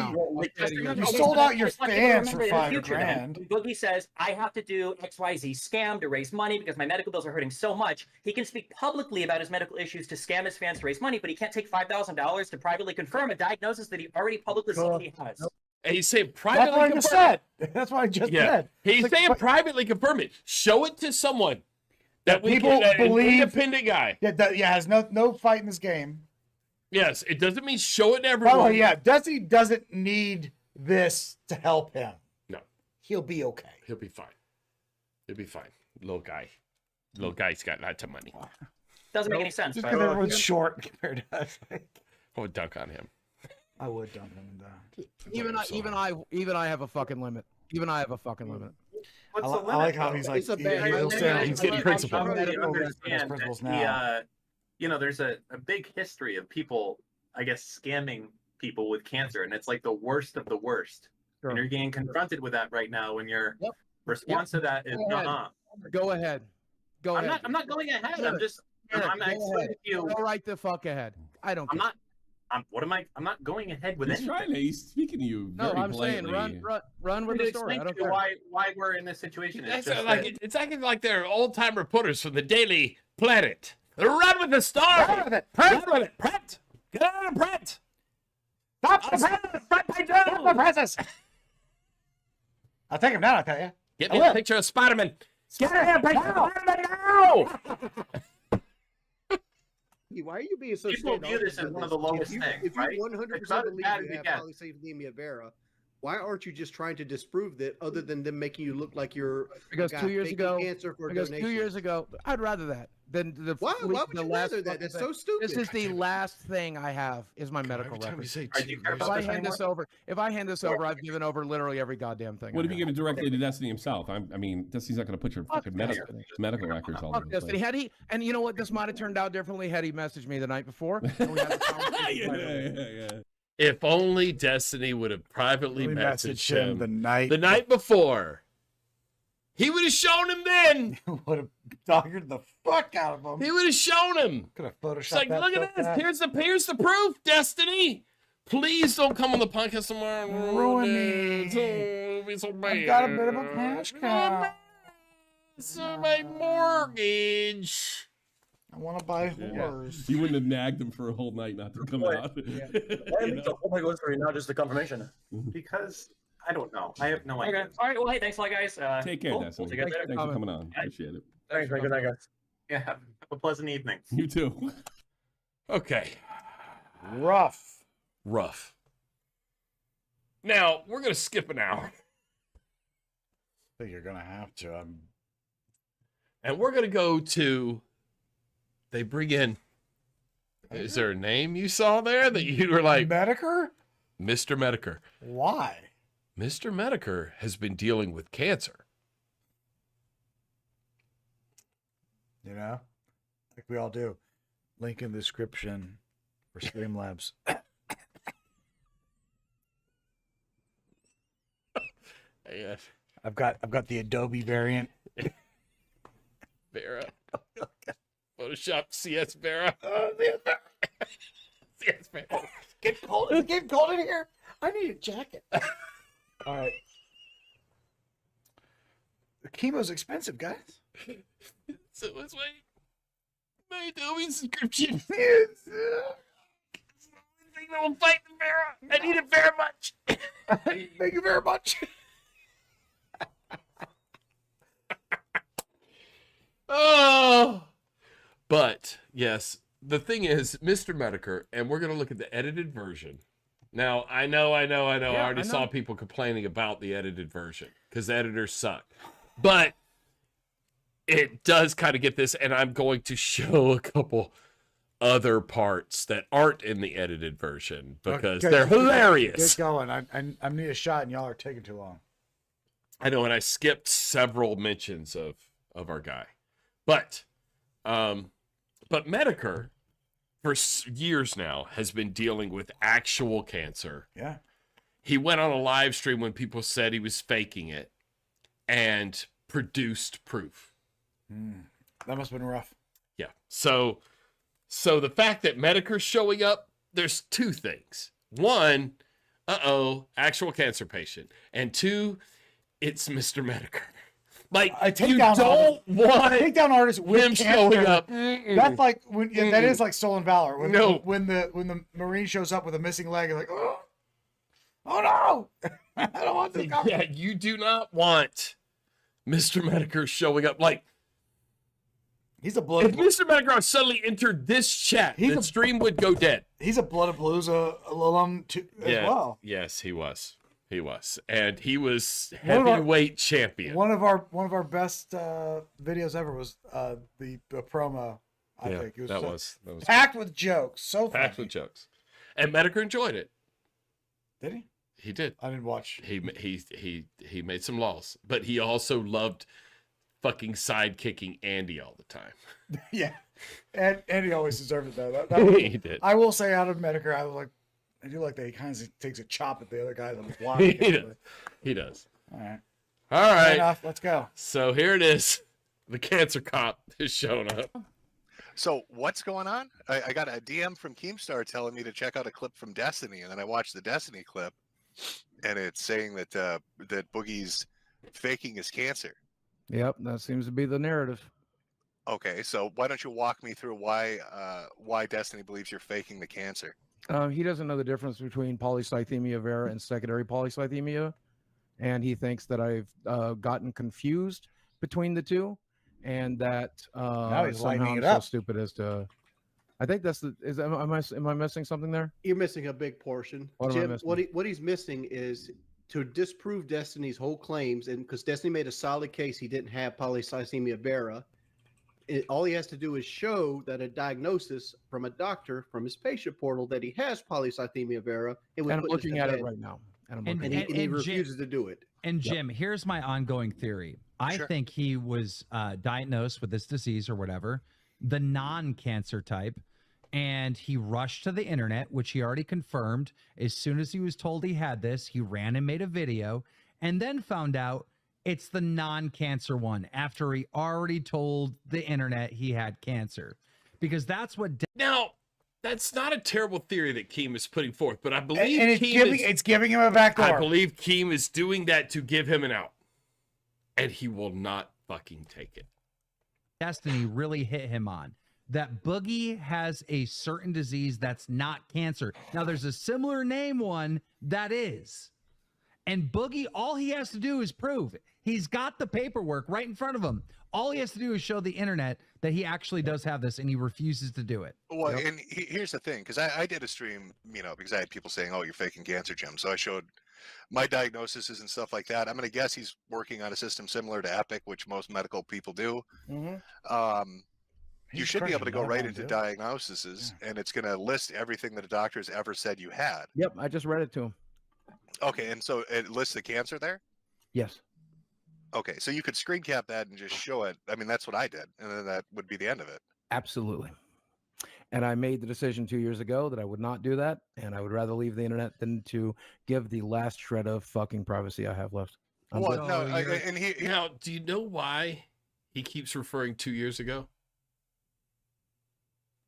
You sold out your fans for $5,000. Boogie says, I have to do XYZ scam to raise money because my medical bills are hurting so much. He can speak publicly about his medical issues to scam his fans to raise money, but he can't take $5,000 to privately confirm a diagnosis that he already publicly said he has. And he's saying privately That's what I just said. That's what I just said. He's like, saying privately confirm it. Show it to someone that we people can, believe. an independent guy. Yeah, has no fight in this game. Yes, it doesn't mean show it to By the everyone. way, yeah, Dusty doesn't need this to help him. No. He'll be okay. He'll be fine. He'll be fine. Little guy's got lots of money. Doesn't make any sense. Just because everyone's short compared to us. I would dunk on him. I would dump him down. Even I have a fucking limit. Even I have a fucking limit. What's I the li- limit? I like how though? he's like, It's a he- bad- he'll say, He's getting principle. I really Medical understand principles that now. you know, there's a big history of people, I guess, scamming people with cancer, and it's like the worst of the worst. Sure. And you're getting confronted with that right now, when your Yep. response to that is, Go ahead. Go ahead. Go ahead. I'm not going ahead. Eric, I'm just, Eric, I'm go explaining ahead. to you. Go right the fuck ahead. I don't I'm care. not. I'm not going ahead with He's anything. trying to. He's speaking to you. No, Very I'm saying politely. run with the story. Explain I don't to you care. why we're in this situation. It's That's just like that- it's acting like they're old time reporters from the Daily Planet. Run with the story. Run with it. Run with it. Print. Get out of print. Stop the presses! Stop the presses! I'll take him down, I tell you. Get me a picture of Spider-Man. Get him now! now. Why are you being so People view this as one of the lowest things, If you right? 100% It's not as believe bad you as it have gets. polycythemia vera, why aren't you just trying to disprove that, other than them making you look like you're Because got 2 years faking ago, cancer for because donation? 2 years ago, I'd rather that than the. Why would the you last rather that? fucking That's thing. so stupid. This is the last thing I have is my medical Every time you record. say Are you two, care If about I this hand anymore? this over, I've given over literally every goddamn thing. What I if you have. give it directly to Destiny himself? I mean, Destiny's not going to put your fucking medical Destiny. records all Fuck over the Destiny. place. Had he, and you know what? This might have turned out differently had he messaged me the night before. And we had the conversation right away. yeah. If only Destiny would have privately We messaged messaged him the night the night before. He would have shown him then. would have doggered the fuck out of him. He would have shown him. Could have photoshopped It's like, that look so at this. fast. Here's the proof, Destiny. Please don't come on the podcast tomorrow and Ruin it. me. Oh, it'll be so bad. I've got a bit of a cash cow. It's my mortgage. I want to buy whores. You wouldn't have nagged him for a whole night not to come Why out. Why make the whole thing for you, not just the confirmation? Because I don't know. I have no idea. Okay. All right. Well, hey, thanks a lot, guys. Take care, Cool. Destiny. We'll see you guys later. Thanks for coming on. Appreciate it. Thanks, man. Good night, guys. Yeah. Have a pleasant evening. You too. Okay. Rough. Now, we're going to skip an hour. I think you're going to have to. And we're going to go to... They bring in... Is there a name you saw there that you were like... Medicare? Mr. Medicare. Why? Mr. Medicare has been dealing with cancer. You know? Like we all do. Link in the description for Streamlabs. Yes. I've got the Adobe variant. Vera. Photoshop CS Vera. CS Vera. Get cold. It's getting cold in here. I need a jacket. All right. The chemo's expensive, guys. So it's my Adobe subscription. Yes. I will fight the Vera. I need it very much. Thank you very much. Oh, but yes, the thing is, Mr. Medicare, and we're going to look at the edited version. Now, I know. I already saw people complaining about the edited version because the editors suck. But it does kind of get this, and I'm going to show a couple other parts that aren't in the edited version because Okay, they're hilarious. Get going. I need a shot, and y'all are taking too long. I know, and I skipped several mentions of our guy. But Medicare, for years now, has been dealing with actual cancer. Yeah. He went on a live stream when people said he was faking it and produced proof. That must have been rough. Yeah. So the fact that Medicare's showing up, there's two things. One, actual cancer patient. And two, it's Mr. Medicare. Like, you don't want takedown artists with him cancer showing up. That's like when that is like stolen valor. When, No. when the Marine shows up with a missing leg, you're like, oh no, I don't want this. Yeah, you do not want Mr. Medicare showing up. Like, he's a blood. If Mr. Medicare suddenly entered this chat, the stream would go dead. He's a Bloodapalooza alum too, as well. Yes, he was. He was, and he was One of our- heavyweight champion. One of our best videos ever was the promo. I Yeah, think it was, that was packed with jokes. So packed funny. with jokes, and Medicare enjoyed it. Did he? He did. I didn't watch. He made some laws, but he also loved fucking sidekicking Andy all the time. Yeah, and he always deserved it though. That He did. I will say, out of Medicare, I do like that he kind of takes a chop at the other guy on the block. He does. All right. All right. Enough. Let's go. So here it is. The cancer cop is showing up. So what's going on? I got a DM from Keemstar telling me to check out a clip from Destiny, and then I watched the Destiny clip, and it's saying that that Boogie's faking his cancer. Yep, that seems to be the narrative. Okay, so why don't you walk me through why Destiny believes you're faking the cancer? He doesn't know the difference between polycythemia vera and secondary polycythemia, and he thinks that I've gotten confused between the two, and that now he's somehow lining I'm it up. so stupid as to. I think that's the. Am I missing something there? You're missing a big portion. What am I Jim, missing? what he's missing is to disprove Destiny's whole claims, and because Destiny made a solid case he didn't have polycythemia vera. All he has to do is show that a diagnosis from a doctor from his patient portal that he has polycythemia vera. And I'm looking at it right now. And he refuses to do it. And Jim, here's my ongoing theory. I think he was diagnosed with this disease or whatever, the non-cancer type, and he rushed to the internet, which he already confirmed. As soon as he was told he had this, he ran and made a video, and then found out it's the non-cancer one after he already told the internet he had cancer. Because that's what... Now, that's not a terrible theory that Keem is putting forth, but I believe And it's giving him a backdoor. I believe Keem is doing that to give him an out. And he will not fucking take it. Destiny really hit him on that Boogie has a certain disease that's not cancer. Now, there's a similar name one that is. And Boogie, all he has to do is prove it. He's got the paperwork right in front of him. All he has to do is show the internet that he actually does have this, and he refuses to do it. Well, and here's the thing, because I did a stream, because I had people saying, "Oh, you're faking cancer, Jim." So I showed my diagnoses and stuff like that. I'm going to guess he's working on a system similar to Epic, which most medical people do. Mm-hmm. You should be able to go right into diagnoses, and it's going to list everything that a doctor has ever said you had. Yep, I just read it to him. Okay, and so it lists the cancer there? Yes. Okay, so you could screen cap that and just show it. I mean, that's what I did, and then that would be the end of it. Absolutely. And I made the decision 2 years ago that I would not do that, and I would rather leave the internet than to give the last shred of fucking privacy I have left. Well, no, and now, do you know why he keeps referring 2 years ago?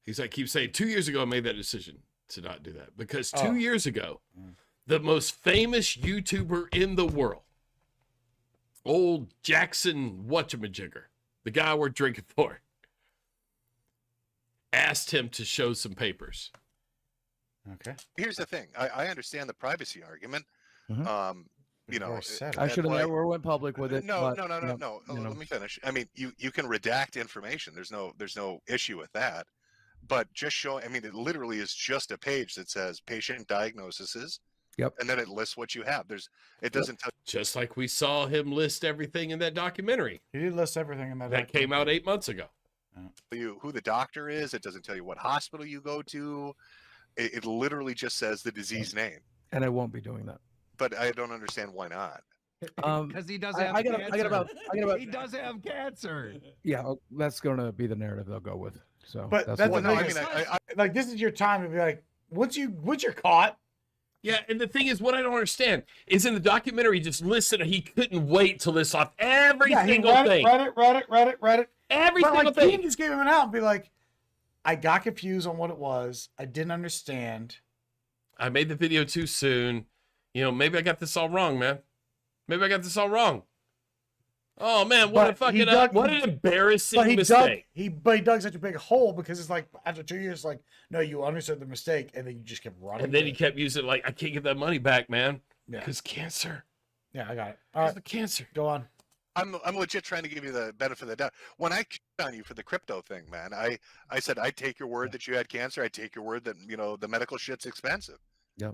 He's like, keeps saying 2 years ago I made that decision to not do that, because 2 years ago, the most famous YouTuber in the world, old Jackson whatchamajigger, the guy we're drinking for, asked him to show some papers. Okay. Here's the thing. I understand the privacy argument. I should have never went public with it. No. Let me finish. I mean, you can redact information. There's no issue with that. But just showing, I mean, it literally is just a page that says patient diagnoses. Yep. And then it lists what you have. It doesn't touch. Just like we saw him list everything in that documentary. He did list everything in that came out 8 months ago. You who the doctor is. It doesn't tell you what hospital you go to. It literally just says the disease name. And I won't be doing that. But I don't understand why not. Because he does have cancer. He does have cancer. Yeah, that's going to be the narrative they'll go with. So, but that's the thing. Like, this is your time to be like, once you're caught. Yeah, and the thing is, what I don't understand is in the documentary, he just listed, he couldn't wait to list off every single thing. Read it. Every but single like, thing. He just gave him an out and be like, I got confused on what it was. I didn't understand. I made the video too soon. Maybe I got this all wrong, man. Maybe I got this all wrong. Oh man, what an embarrassing mistake. He dug such a big hole because it's like after 2 years, like, no, you understood the mistake, and then you just kept running. And then he kept using it like, I can't get that money back, man. Yeah. Because cancer. Yeah, I got it. Because the cancer. Go on. I'm legit trying to give you the benefit of the doubt. When I on you for the crypto thing, man, I said I'd take your word that you had cancer. I'd take your word that the medical shit's expensive. Yep.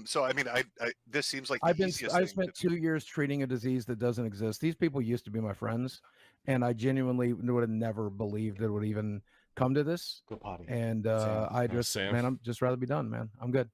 So I mean, this seems like I spent 2 years treating a disease that doesn't exist. These people used to be my friends, and I genuinely would have never believed it would even come to this. Go potty. And I'm just rather be done, man. I'm good.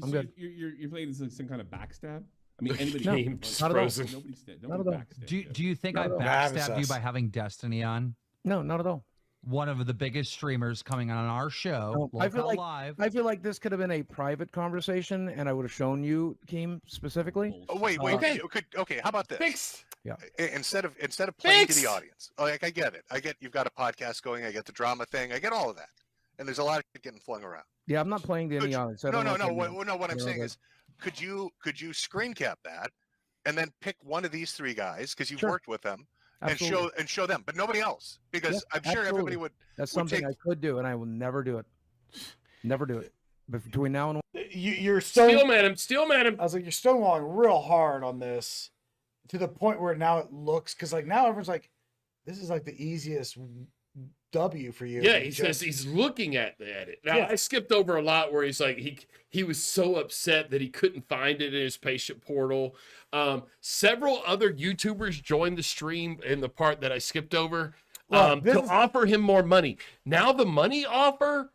I'm good. You're playing this like some kind of backstab. I mean, anybody No, Game's not at all. frozen. Nobody backstabbed. Do you think Not I at all. backstabbed you by having Destiny on? No, not at all. One of the biggest streamers coming on our show, No, I feel Lockout like Live. this could have been a private conversation, and I would have shown you, Keem, specifically. Oh, wait. Okay. Okay. How about this? Fixed. Yeah. Instead of playing to Fixed. the audience, like I get it. I get you've got a podcast going. I get the drama thing. I get all of that. And there's a lot of it getting flung around. Yeah, I'm not playing to any audience. No. What I'm saying is, could you screen cap that, and then pick one of these three guys because you've worked with them, Absolutely. and show them, but nobody else, because Yeah, I'm sure everybody would. That's would something take- I could do, and I will never do it. Never do it. But between now and You're Steelman him. Steelman him. I was like, you're stonewalling real hard on this, to the point where now it looks, because like now everyone's like, this is like the easiest W for you. Yeah, he says he's looking at it. Now Yeah. I skipped over a lot where he's like he was so upset that he couldn't find it in his patient portal. Several other YouTubers joined the stream in the part that I skipped over to offer him more money. Now the money offer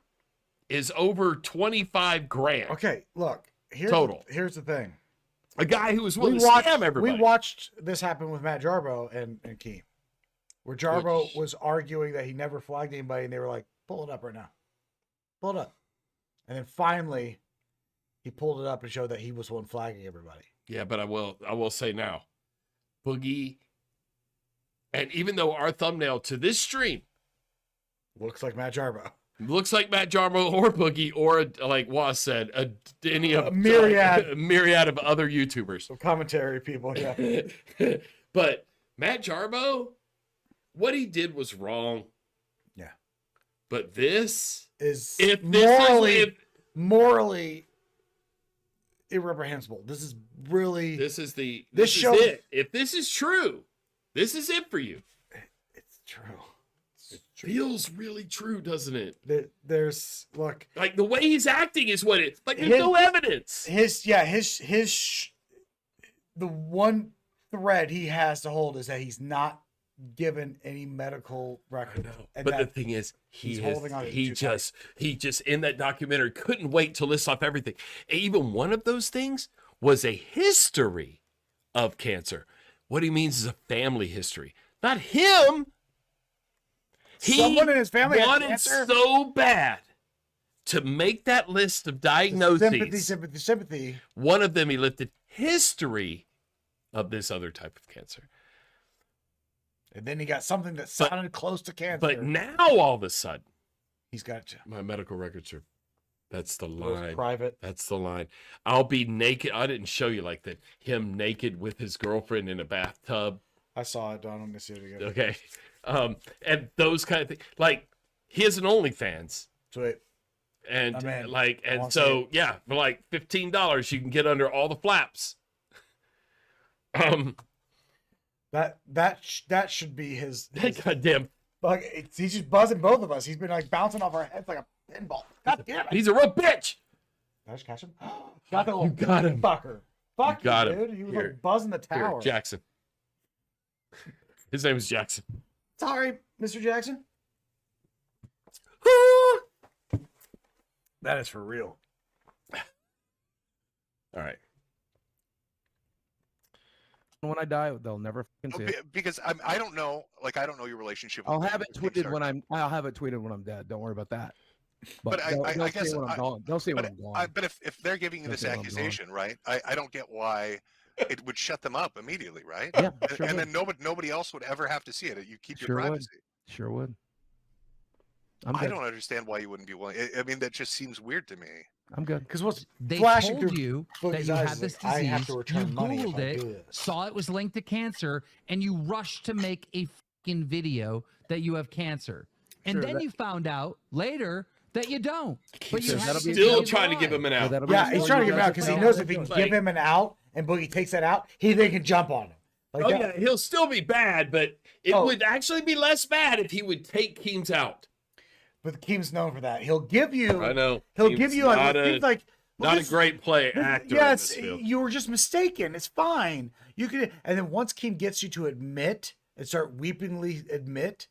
is over 25 grand. Okay, look, Total. Here's the thing. A guy who was willing to scam everybody. We watched this happen with Matt Jarbo and Keem, where Jarbo was arguing that he never flagged anybody, and they were like, pull it up right now. Pull it up. And then finally, he pulled it up and showed that he was the one flagging everybody. Yeah, but I will say now, Boogie, and even though our thumbnail to this stream looks like Matt Jarbo. Looks like Matt Jarbo or Boogie or, like Was said, a myriad of other YouTubers. So commentary people, yeah. But Matt Jarbo, what he did was wrong. Yeah. But this is morally irreprehensible. This is really this is shows it. If this is true, this is it for you. It's true. Feels really true, doesn't it? There's like the way he's acting is what it like. There's no evidence. The one thread he has to hold is that he's not given any medical record. But the thing is, he just in that documentary couldn't wait to list off everything. And even one of those things was a history of cancer. What he means is a family history, not him. Someone in his family had wanted cancer? so bad to make that list of diagnoses. Sympathy. One of them, he listed history of this other type of cancer. And then he got something that sounded close to cancer. But now all of a sudden, he's got my medical records are. That's the line. Private. That's the line. I'll be naked. I didn't show you like that. Him naked with his girlfriend in a bathtub. I saw it, Don. I'm gonna see it again. Okay. And those kind of things. Like, he has an OnlyFans. Sweet. And so yeah, for like $15, you can get under all the flaps. That should be his goddamn. Like, he's just buzzing both of us. He's been like bouncing off our heads like a pinball. God damn it! He's a real bitch. Did I just catch him? Got the little got him, fucker. Fuck you, got him, dude. He was Here. like buzzing the tower. Here, Jackson. His name is Jackson. Sorry, Mr. Jackson. That is for real. All right. When I die, they'll never fucking see it. Because I don't know, like I don't know your relationship. With I'll have it Keemstar. tweeted when I'm dead. Don't worry about that. But I guess they'll see when I'm gone. But if they're giving you this accusation, right? I don't get why it would shut them up immediately, right? Yeah, and then nobody else would ever have to see it. You keep your Sure would. privacy. Sure would. I don't understand why you wouldn't be willing. I mean, that just seems weird to me. I'm good. Because what's They flashing told through you Boogie's that you eyes had is this like, I have disease, to return you money if Googled I do it, this. saw it was linked to cancer, and you rushed to make a fucking video that you have cancer. And Sure, then that- you found out later that you don't. But you Sure, had that'll to be- Still continue trying to lie. give him an out. Yeah, he's trying to give him out because he knows if he can give him an out and Boogie takes that out, he then can jump on him. Like Oh that. yeah, he'll still be bad, but it would actually be less bad if he would take Keems out. But Keem's known for that. He'll give you. I know. He'll Keem's give you not Keem's like well, not this- a great play this- actor. Yes, in this field. you were just mistaken. It's fine. You can, and then once Keem gets you to admit and start weepingly admit,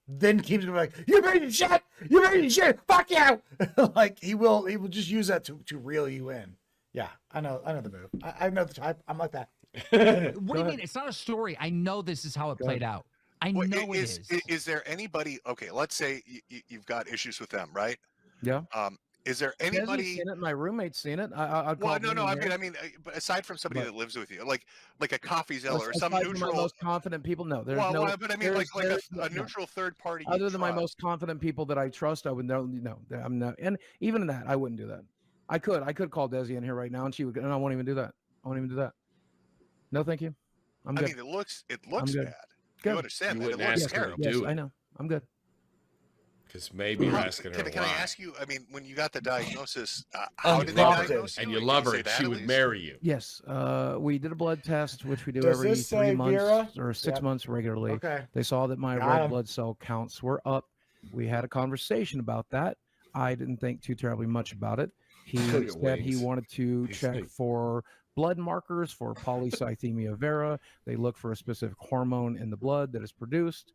then Keem's gonna be like, "You made it shit! You made it shit! Fuck you!" Like he will just use that to reel you in. Yeah, I know the move. I know the type. I'm like that. What do you mean? It's not a story. I know this is how it played out. I know it is. Is there anybody? Okay, let's say you've got issues with them, right? Yeah. Is there anybody? Seen it? My roommate's seen it. Well, no. I mean, but aside from somebody that lives with you, like a CoffeeZilla or some neutral. My most confident people, no. There's but I mean, like a neutral third party. Other than my most confident people that I trust, I would know. No, I'm not. And even in that, I wouldn't do that. I could call Desi in here right now, and she would. And I won't even do that. I won't even do that. No, thank you. I'm good. I mean, it looks bad. Good. You understand that? It looks terrible. Yes, I know. I'm good. Because maybe you're asking her Can why. I ask you? I mean, when you got the diagnosis, how did they diagnose you? And you love her, and she would marry you. Yes, we did a blood test, which we do Does every this 3 say months Vera? or 6 months regularly. Okay. They saw that my Got red 'em. blood cell counts were up. We had a conversation about that. I didn't think too terribly much about it. He said he wanted to check for blood markers for polycythemia vera. They look for a specific hormone in the blood that is produced.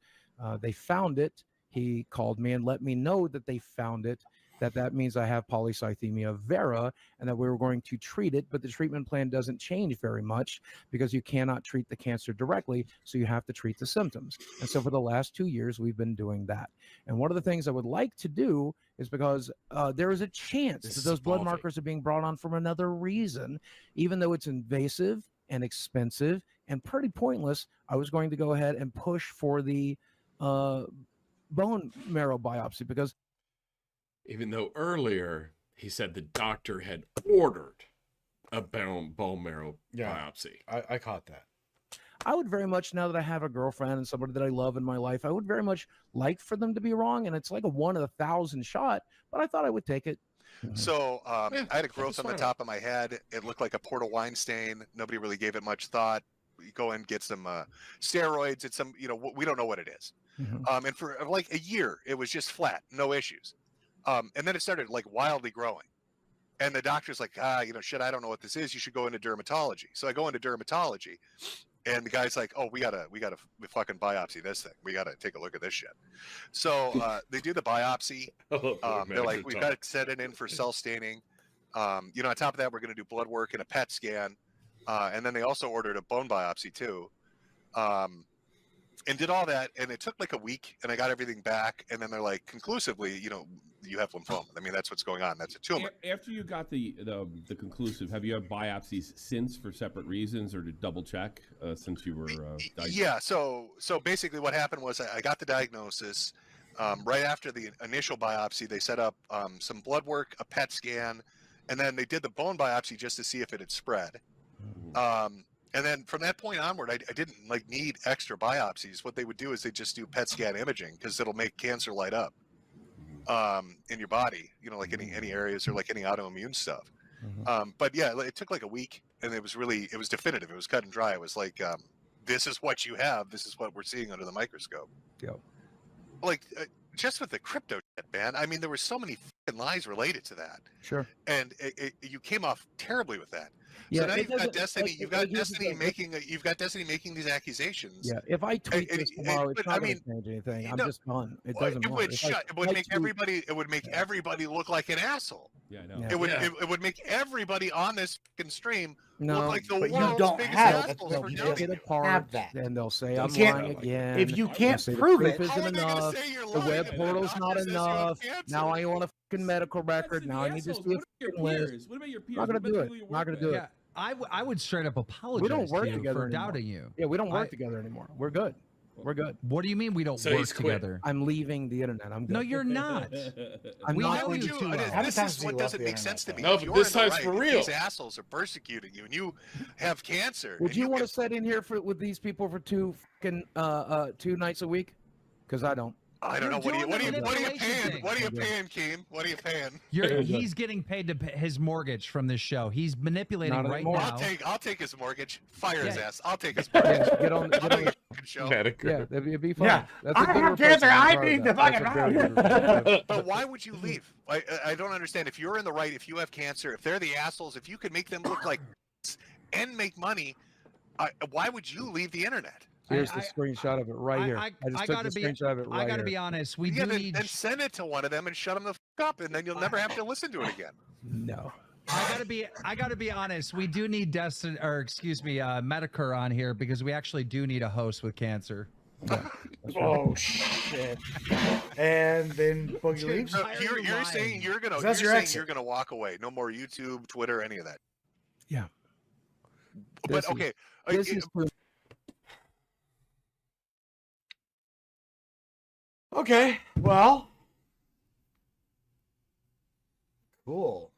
They found it. He called me and let me know that they found it, that means I have polycythemia vera and that we were going to treat it, but the treatment plan doesn't change very much because you cannot treat the cancer directly, so you have to treat the symptoms. And so for the last 2 years, we've been doing that. And one of the things I would like to do is because there is a chance that those blood markers are being brought on from another reason, even though it's invasive and expensive and pretty pointless, I was going to go ahead and push for the bone marrow biopsy because even though earlier he said the doctor had ordered a bone marrow biopsy. I caught that. I would very much, now that I have a girlfriend and somebody that I love in my life, I would very much like for them to be wrong. And it's like a 1 in 1,000 shot, but I thought I would take it. So I had a growth on the top of my head. It looked like a Port of wine stain. Nobody really gave it much thought. You go in, get some steroids. It's some, we don't know what it is. And for like a year, it was just flat, no issues. And then it started like wildly growing. And the doctor's like, shit, I don't know what this is. You should go into dermatology. So I go into dermatology, and the guy's like, oh, we gotta fucking biopsy this thing. We gotta take a look at this shit. So they do the biopsy. They're like, we've got to set it in for cell staining. On top of that, we're gonna do blood work and a PET scan. And then they also ordered a bone biopsy too. And did all that, and it took like a week, and I got everything back, and then they're like, conclusively, you have lymphoma. I mean, that's what's going on. That's a tumor. After you got the conclusive, have you had biopsies since for separate reasons, or to double check since you were diagnosed? Yeah. So basically, what happened was I got the diagnosis. Right after the initial biopsy, they set up some blood work, a PET scan, and then they did the bone biopsy just to see if it had spread. And then from that point onward, I didn't need extra biopsies. What they would do is they just do PET scan imaging because it'll make cancer light up in your body, like any areas or like any autoimmune stuff. But yeah, it took like a week, and it was definitive. It was cut and dry. It was like, this is what you have. This is what we're seeing under the microscope. Yeah. Like just with the crypto shit, man. I mean, there were so many fucking lies related to that. Sure. And you came off terribly with that. Yeah, so now you've got Destiny. You've got Destiny making these accusations. Yeah. If I tweet this tomorrow, it's not going to change anything. I'm just done. It doesn't matter. It would make everybody. It would make everybody look like an asshole. Yeah, I know. Yeah. It would make everybody on this fucking stream No, look like the but you world's don't biggest have assholes it. for You doing get it. apart, that. and they'll say You I'm can't- lying again. If you can't They'll say prove the it, proof How isn't are they gonna enough. say you're The lying web if the portal's doctor not says you have enough. cancer? Now I want a fucking medical record. Now I need to see a What about your fucking list. peers? What about your peers? Not gonna What about do people it. you Not work gonna with? do it. Yeah, I would straight up apologize We don't work to you together for anymore. doubting you. Yeah, we don't work together anymore. We're good. We're good. What do you mean we don't So work he's quit. together? I'm leaving the internet. I'm good. No, you're not. I'm we not know going you to- too well. How many This times is do what you doesn't left the make sense to me. internet, No, If but you're this in the time's for right, if real. These assholes are persecuting you, and you have cancer. Would and you want to get- sit in here with these people for two nights a week? Because I don't. I don't know. You're What are you doing the paying? manipulation What are you thing. paying, Keem? What are you paying? He's getting paid to pay his mortgage from this show. He's manipulating Not right anymore. now. I'll take his mortgage. Fire his Yeah. ass. I'll take his Yeah, mortgage. get on. I'll Get do on. your fucking show. Yeah, it'd be fun. Yeah. That's a I good have replacement. cancer. I'm I proud of need that. the fucking That's a very good replacement. But why would you leave? I don't understand. If you're in the right, if you have cancer, if they're the assholes, if you could make them look like and make money, why would you leave the internet? Here's the screenshot of it right here. I just took the screenshot of it right I gotta here. be honest. We Yeah, do then, need. then send it to one of them and shut them the fuck up, and then you'll never have to listen to it again. No. I gotta be honest. We do need Medicare on here because we actually do need a host with cancer. Oh shit! And then Boogie leaves. So you're saying you're gonna you're gonna walk away. No more YouTube, Twitter, any of that. Yeah. But okay. Okay. Well. Cool.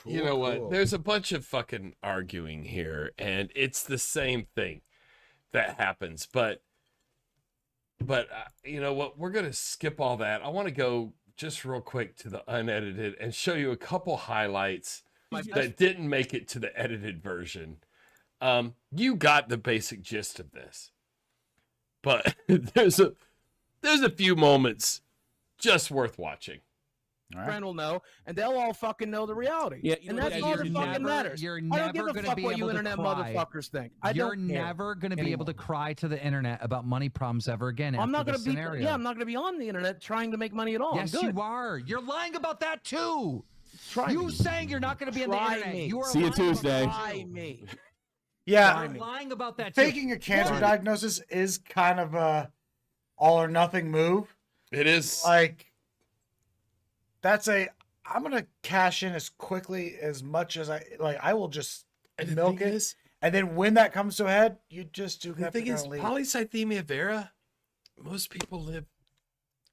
You know what? There's a bunch of fucking arguing here, and it's the same thing that happens. But you know what? We're gonna skip all that. I want to go just real quick to the unedited and show you a couple highlights that didn't make it to the edited version. You got the basic gist of this, but there's a few moments just worth watching. Friend will know, and they'll all fucking know the reality. Yeah, and that's all that fucking matters. You're I don't give never a gonna fuck be what able you to internet cry. motherfuckers think. You're never going to be able to cry to the internet about money problems ever again. I'm not going to be. Yeah, I'm not going to be on the internet trying to make money at all. Yes, I'm good. you are. You're lying about that too. Try you me. saying you're not going to be on the Try internet. me. You are See you lying about Tuesday. that Try too. me. Yeah, You're lying about that. Faking a cancer diagnosis is kind of a all or nothing move. It is like that's I'm gonna cash in as quickly as much as I will just milk it, and then when that comes to a head, you just do. The thing is, polycythemia vera, most people live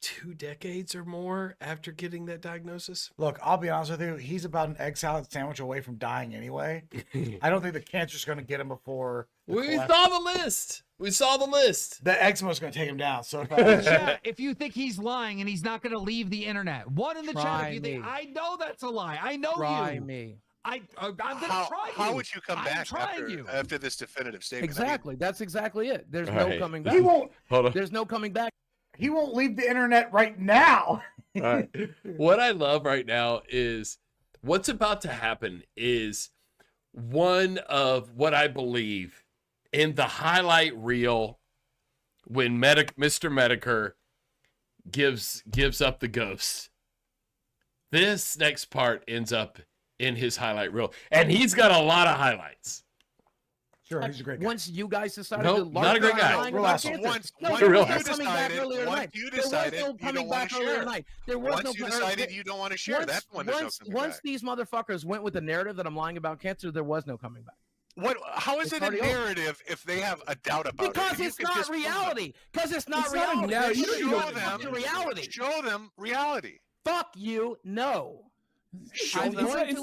2 decades or more after getting that diagnosis. Look, I'll be honest with you. He's about an egg salad sandwich away from dying anyway. I don't think the cancer's going to get him before. We saw the list. We saw the list. The eczma's going to take him down. So if you think he's lying and he's not going to leave the internet, one in the chat. If you think I know that's a lie, I know Try me. I'm going to try you. How would you come back after, after this definitive statement? Exactly. That's exactly it. There's no coming back. He won't. Hold on. There's no coming back. He won't leave the internet right now. All right. What I love right now is what's about to happen is one of what I believe in the highlight reel when Mr. Medicare gives up the ghost. This next part ends up in his highlight reel, and he's got a lot of highlights. Sure, he's a great guy. Once you guys decided Nope, to not a great guy. Once you decided you don't want to share, that's when there's no coming once back. these motherfuckers went with the narrative that I'm lying about cancer, there was no coming back. How is it a narrative if they have a doubt about it? Because it's not reality. Because it's not reality. Show them reality. Fuck you, no. It's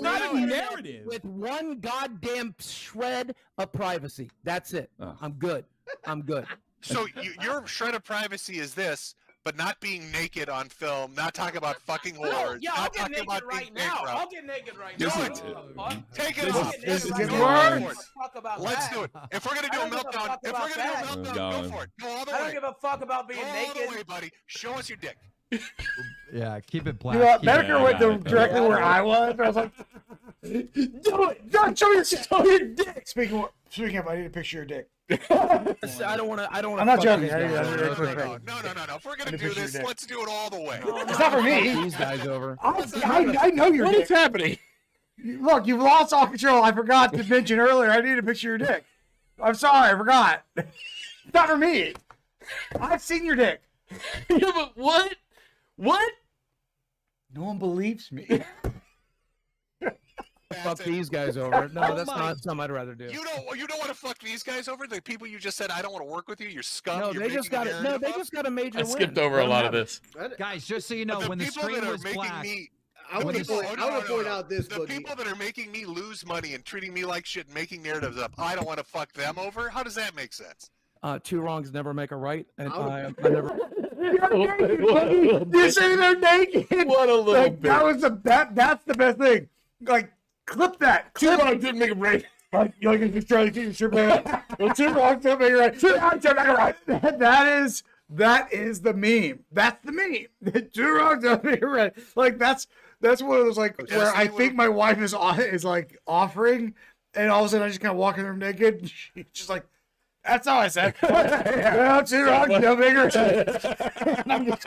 not a narrative. With one goddamn shred of privacy. That's it. I'm good. I'm good. So your shred of privacy is this, but not being naked on film, not talking about fucking whores, Yeah, I'll not get talking naked about right being now. bankrupt. I'll get naked right Do now. it. Take it off. This is getting Go worse. for it. Let's do it. If we're gonna do a meltdown, go for it. Go all the way. I don't give a fuck about being Go naked. all the way, buddy. Show us your dick. Yeah, keep it black. You know what? Keep it Medicare went black. directly where I was. I was like, do it. Don't show your dick. Speaking of, I need a picture of your dick. I don't want to. I'm not joking. No. If we're gonna do this, let's do it all the way. It's not for me. These guys over. I know your dick. What is happening? Look, you've lost all control. I forgot to mention earlier. I need a picture of your dick. I'm sorry, I forgot. It's not for me. I've seen your dick. Yeah, but what? What? No one believes me. Fuck these guys over. No, that's not something I'd rather do. You don't want to fuck these guys over? The people you just said I don't want to work with you. You're scum. No, You're they just got it. No, they just got a major I win. skipped over a lot of this. Guys, just so you know, when the screen was black, I want to point out this. The people that are making me lose money and treating me like shit and making narratives up, I don't want to fuck them over. How does that make sense? Two wrongs never make a right, and I never. You say they're naked. What a little like, bit. That's the best thing. Like, clip that. Two wrongs didn't make a right. Like, you're just trying to keep your shirt man. Well, two wrongs don't make a right. Two wrongs don't make a right. That is the meme. That's the meme. Two wrongs don't make a right. Like, that's one of those, like, where I think my wife is like offering, and all of a sudden I just kind of walk in there naked. She's just like, That's all I said. No, two wrongs, no bigger. I'm just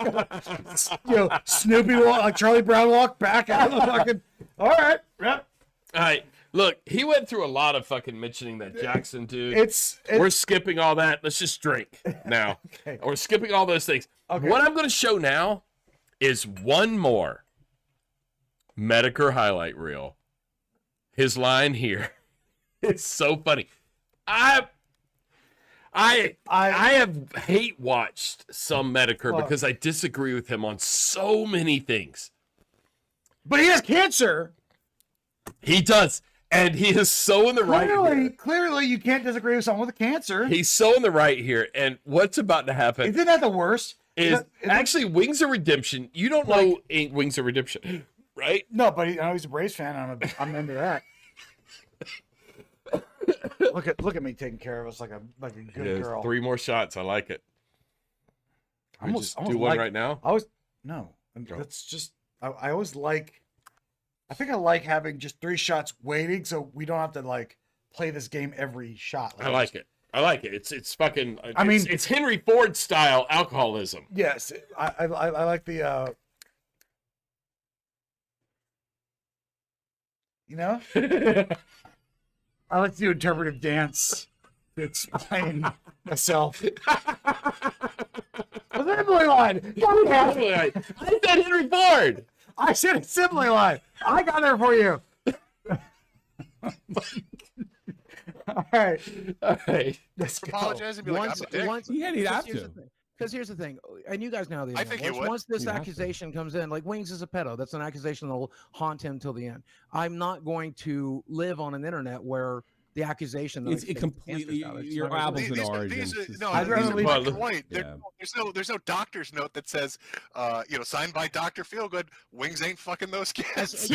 gonna, Snoopy walk, like Charlie Brown walk back out of the fucking. All right, yep. All right. Look, he went through a lot of fucking mentioning that Jackson dude. We're skipping all that. Let's just drink now. Okay. We're skipping all those things. Okay. What I'm going to show now is one more Medicare highlight reel. His line here. It's so funny. I have hate watched some Medicare because I disagree with him on so many things. But he has cancer. He does. And he is so in the right here. Clearly, you can't disagree with someone with cancer. He's so in the right here. And what's about to happen? Isn't that the worst? Is actually Wings of Redemption. You don't know Wings of Redemption, right? No, but I know he's a Braves fan. I'm into that. Look at me taking care of us like a good girl. 3 more shots. I like it. I just do one right now. That's just. I always like. I think I like having just 3 shots waiting, so we don't have to like play this game every shot. I like it. I like it. It's fucking. It's Henry Ford style alcoholism. Yes, I like the. I like to do interpretive dance to explain myself. Assembly line. I said Henry Ford. I said assembly line. I got there for you. All right. Let's apologize and be like, he'd have to. Because here's the thing, and you guys know how I think you would. Once this accusation comes in, like Wings is a pedo, that's an accusation that'll haunt him till the end. I'm not going to live on an internet where the accusation it's completely your apples and oranges. There's no doctor's note that says signed by Dr. Feelgood, Wings ain't fucking those kids.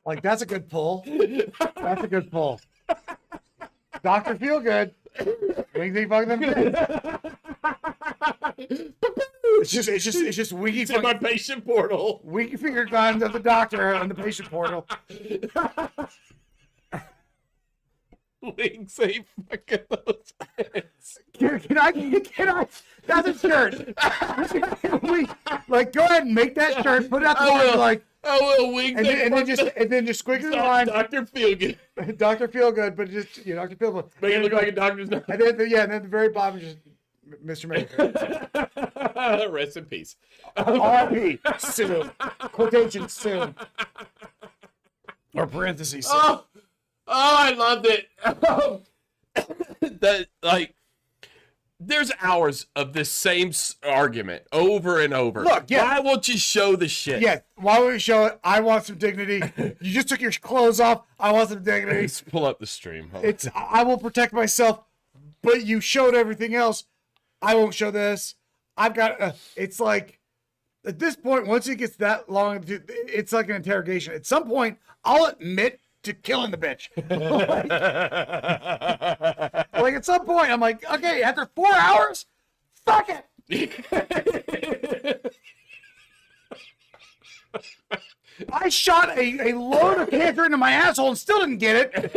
Like that's a good pull. That's a good pull. Dr. Feelgood, Wings ain't fucking them kids. It's just winky. It's in my patient portal. Winky finger guns of the doctor on the patient portal. Wings ain't fucking those kids. Can I? That's a shirt. Like, go ahead and make that shirt. Put it out the door. Like, Wings. And then just squiggle the line. Dr. Feelgood. Dr. Feelgood, but just Dr. Feelgood. Make it look like a doctor's note. And then at the very bottom, just Mr. Maker. Rest in peace. R.I.P. Soon. Quotation soon. Or parentheses. Oh, I loved it. There's hours of this same argument over and over. Look, why won't you show the shit? Yeah, why won't you show it? I want some dignity. You just took your clothes off. I want some dignity. Let's pull up the stream. I will protect myself, but you showed everything else. I won't show this. I've got. It's like at this point, once it gets that long, it's like an interrogation. At some point, I'll admit to killing the bitch. Like at some point, I'm like, okay, after 4 hours, fuck it. I shot a load of cancer into my asshole and still didn't get it.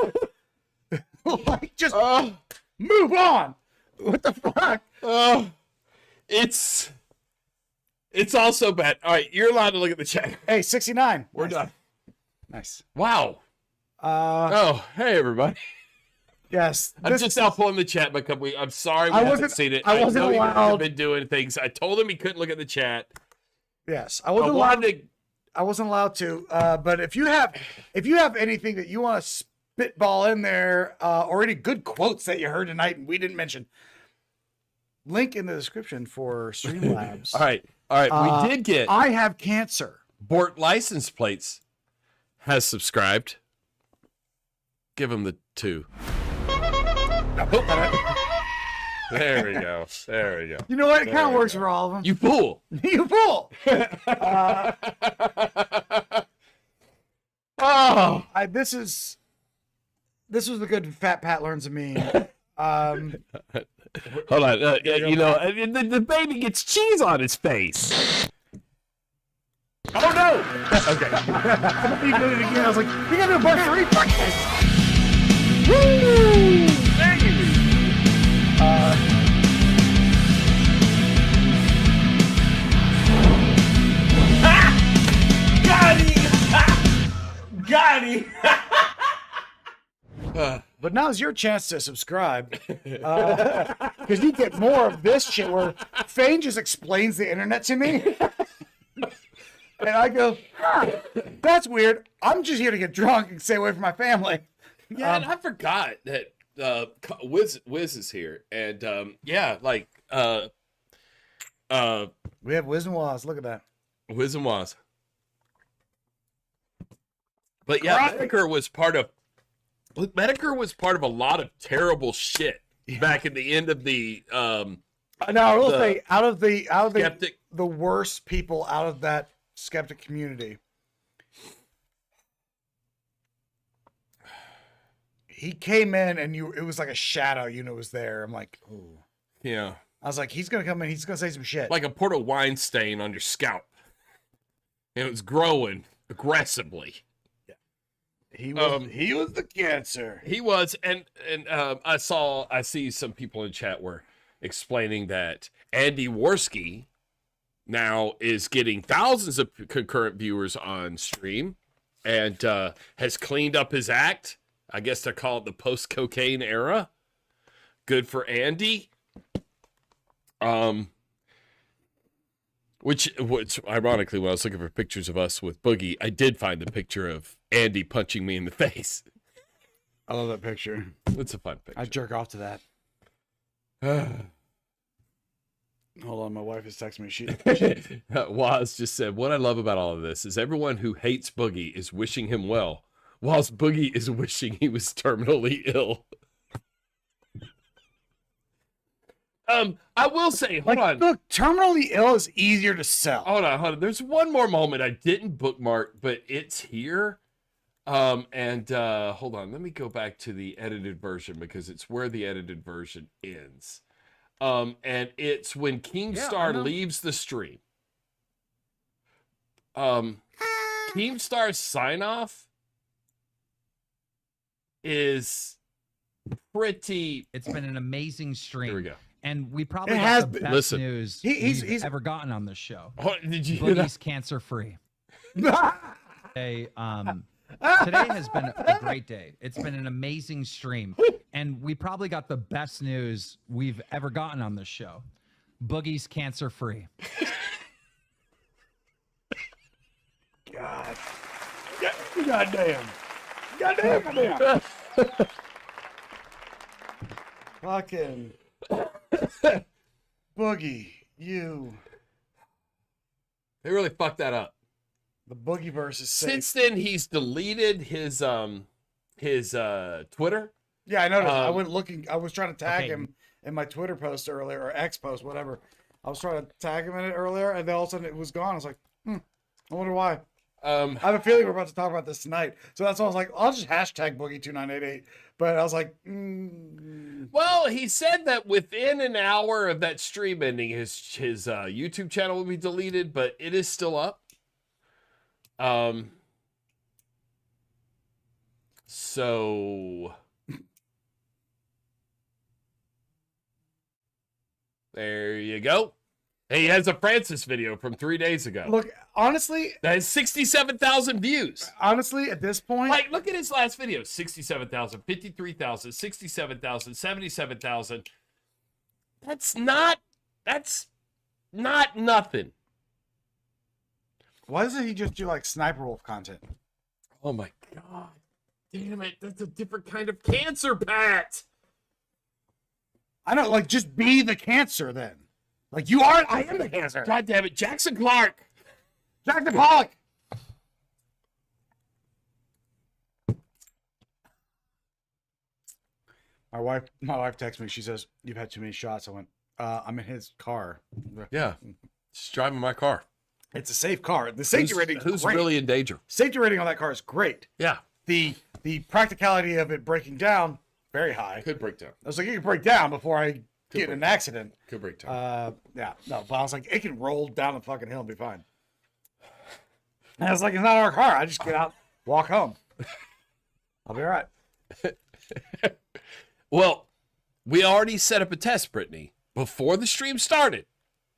Like, just move on. What the fuck? It's also bad. All right, you're allowed to look at the chat. Hey, 69. We're done. Nice. Wow. Hey everybody. Yes. I'm just now pulling the chat back up. I'm sorry we haven't seen it. I wasn't allowed. You've been doing things. I told him he couldn't look at the chat. Yes, I wasn't allowed to. But if you have anything that you want to spitball in there, or any good quotes that you heard tonight and we didn't mention, link in the description for Streamlabs. All right. We did get. I have cancer. Bort license plates has subscribed. Give him the 2. There we go. You know what? It kind of works for all of them. You fool. You fool. This was the good PhatPat learns of me. Hold on. The baby gets cheese on his face. Oh no! Okay. He did it again. I was like, you gotta do a Buster Reed. Fuck this. Woo! Thank you. Got him! But now's your chance to subscribe, because you get more of this shit where Fain just explains the internet to me, and I go, "That's weird. I'm just here to get drunk and stay away from my family." Yeah, and I forgot that Wiz is here, and we have Wiz and Waz. Look at that. Wiz and Waz. But yeah, Medicare was part of a lot of terrible shit back at the end of the Now I will say, out of the skeptic, the worst people out of that skeptic community, he came in and it was like a shadow, was there. I'm like, oh yeah. I was like, he's gonna come in, he's gonna say some shit. Like a port of wine stain on your scalp. And it was growing aggressively. He was the cancer. He was, and I see some people in chat were explaining that Andy Worski now is getting thousands of concurrent viewers on stream, and has cleaned up his act. I guess they call it the post-cocaine era. Good for Andy. Which ironically, when I was looking for pictures of us with Boogie, I did find a picture of Andy punching me in the face. I love that picture. It's a fun picture. I jerk off to that. Hold on, my wife is texting me. She Waz just said, what I love about all of this is everyone who hates Boogie is wishing him well, whilst Boogie is wishing he was terminally ill. I will say, hold on. Look, terminally ill is easier to sell. Hold on. There's one more moment I didn't bookmark, but it's here. Hold on. Let me go back to the edited version because it's where the edited version ends. And it's when Keemstar leaves the stream. Keemstar's sign off is pretty. It's been an amazing stream. Here we go. And we probably got the best news he's ever gotten on this show. Did you hear that? Boogie's cancer free. Today has been a great day. It's been an amazing stream. And we probably got the best news we've ever gotten on this show. Boogie's cancer free. God damn. Fucking Boogie, you. They really fucked that up. The Boogie verse is safe. Since then, he's deleted his Twitter. Yeah, I noticed. I went looking. I was trying to tag him in my Twitter post earlier, or X post, whatever. I was trying to tag him in it earlier, and then all of a sudden it was gone. I was like, I wonder why. I have a feeling we're about to talk about this tonight. So that's why I was like, I'll just hashtag Boogie2988. But I was like, Well, he said that within an hour of that stream ending, his YouTube channel will be deleted, but it is still up. So there you go. He has a Francis video from 3 days ago. Look, honestly, that has 67,000 views. Honestly, at this point, like, look at his last video: 67,000, 53,000, 67,000, 77,000. That's not nothing. Why doesn't he just do like Sniper Wolf content? Oh my god! Damn it! That's a different kind of cancer, Pat. I know, like, just be the cancer then. Like, you are. I am the cancer. God damn it, Jackson Clark, Jackson Pollock. My wife texts me. She says, "You've had too many shots." I went, "I'm in his car." Yeah, just driving my car. It's a safe car. The safety rating. Who's really in danger? Safety rating on that car is great. Yeah. The practicality of it breaking down, very high. Could break down. I was like, it could break down before I get in an accident. Could break down. Yeah, no, but I was like, it can roll down the fucking hill and be fine. And I was like, it's not our car. I just get out, walk home. I'll be all right. Well, we already set up a test, Brittany. Before the stream started,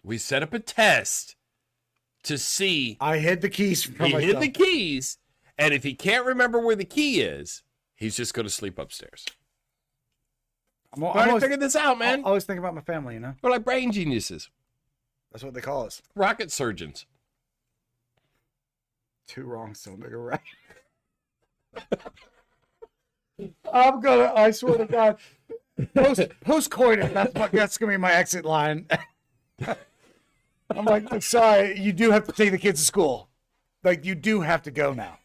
we set up a test to see. I hid the keys from myself. He hid the keys, and if he can't remember where the key is, he's just going to sleep upstairs. I'm always figured this out, man. I always think about my family, you know? We're like brain geniuses. That's what they call us. Rocket surgeons. 2 wrongs don't make a right. I swear to God, post-coitus, that's going to be my exit line. I'm like, sorry, you do have to take the kids to school. Like, you do have to go now.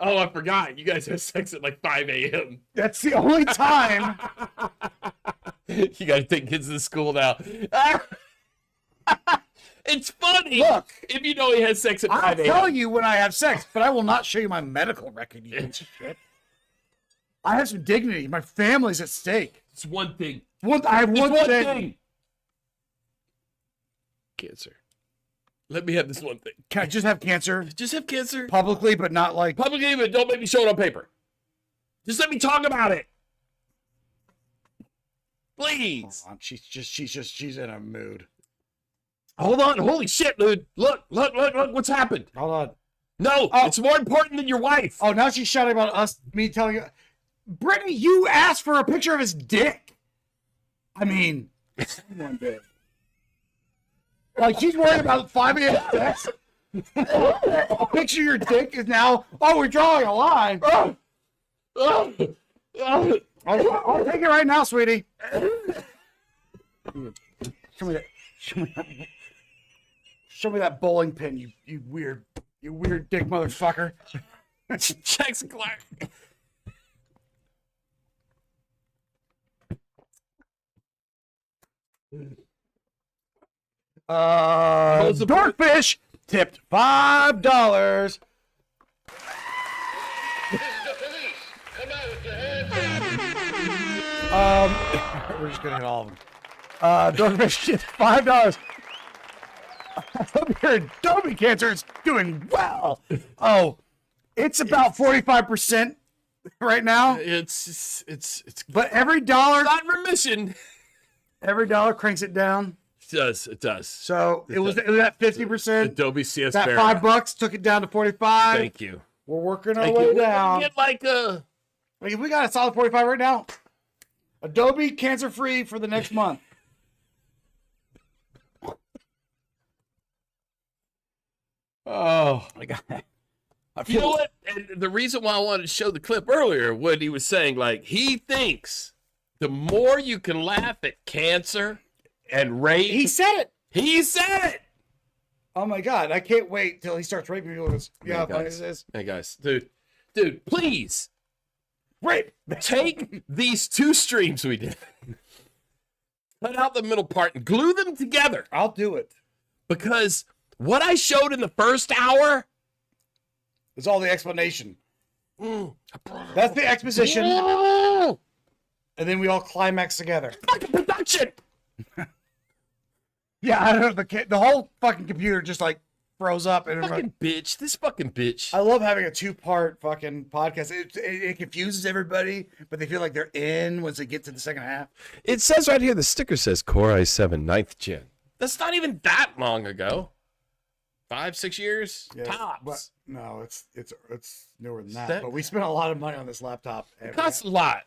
Oh, I forgot. You guys have sex at like 5 a.m. That's the only time. You got to take kids to school now. It's funny. Look, if you know he has sex at 5 I'll a.m. tell you when I have sex, but I will not show you my medical record, you piece of shit. I have some dignity. My family's at stake. It's one thing. I have one thing. Cancer. Let me have this one thing. Can I just have cancer? Just have cancer. Publicly, but not like... Publicly, but don't make me show it on paper. Just let me talk about it. Please. Hold on. She's in a mood. Hold on. Holy shit, dude. Look what's happened. Hold on. No, it's more important than your wife. Oh, now she's shouting about me telling you. Brittany, you asked for a picture of his dick. I mean, one day. Like, she's worried about 5 a.m. sex. A picture of your dick is now, we're drawing a line. I'll take it right now, sweetie. Show me that bowling pin, you weird dick motherfucker. Checks Clark. Dorkfish tipped $5. We're just gonna hit all of them. Dorkfish tipped $5. I hope your Adobe cancer is doing well. Oh, it's about 45% right now. It's But every dollar, not in remission. Every dollar cranks it down. It does. So it was at 50%. Adobe CS That Bear. $5 took it down to 45. Thank you. We're working our way down. Get like a. Like if we got a solid 45 right now, Adobe cancer free for the next month. Oh my God. You know what? And the reason why I wanted to show the clip earlier, what he was saying, like he thinks the more you can laugh at cancer and rape. He said it. He said it. Oh my God. I can't wait till he starts raping people. Yeah, hey guys, hey guys, dude, please. Rape. Take these 2 streams we did. Cut out the middle part and glue them together. I'll do it. Because what I showed in the first hour is all the explanation. That's the exposition. And then we all climax together. Fucking production. Yeah, I don't know. The whole fucking computer just like froze up. And fucking bitch. This fucking bitch. I love having a 2-part fucking podcast. It confuses everybody, but they feel like they're in once they get to the second half. It says right here, the sticker says Core i7 9th gen. That's not even that long ago. 5-6 years tops. But no, it's newer than that. But we spent a lot of money on this laptop. It costs a lot.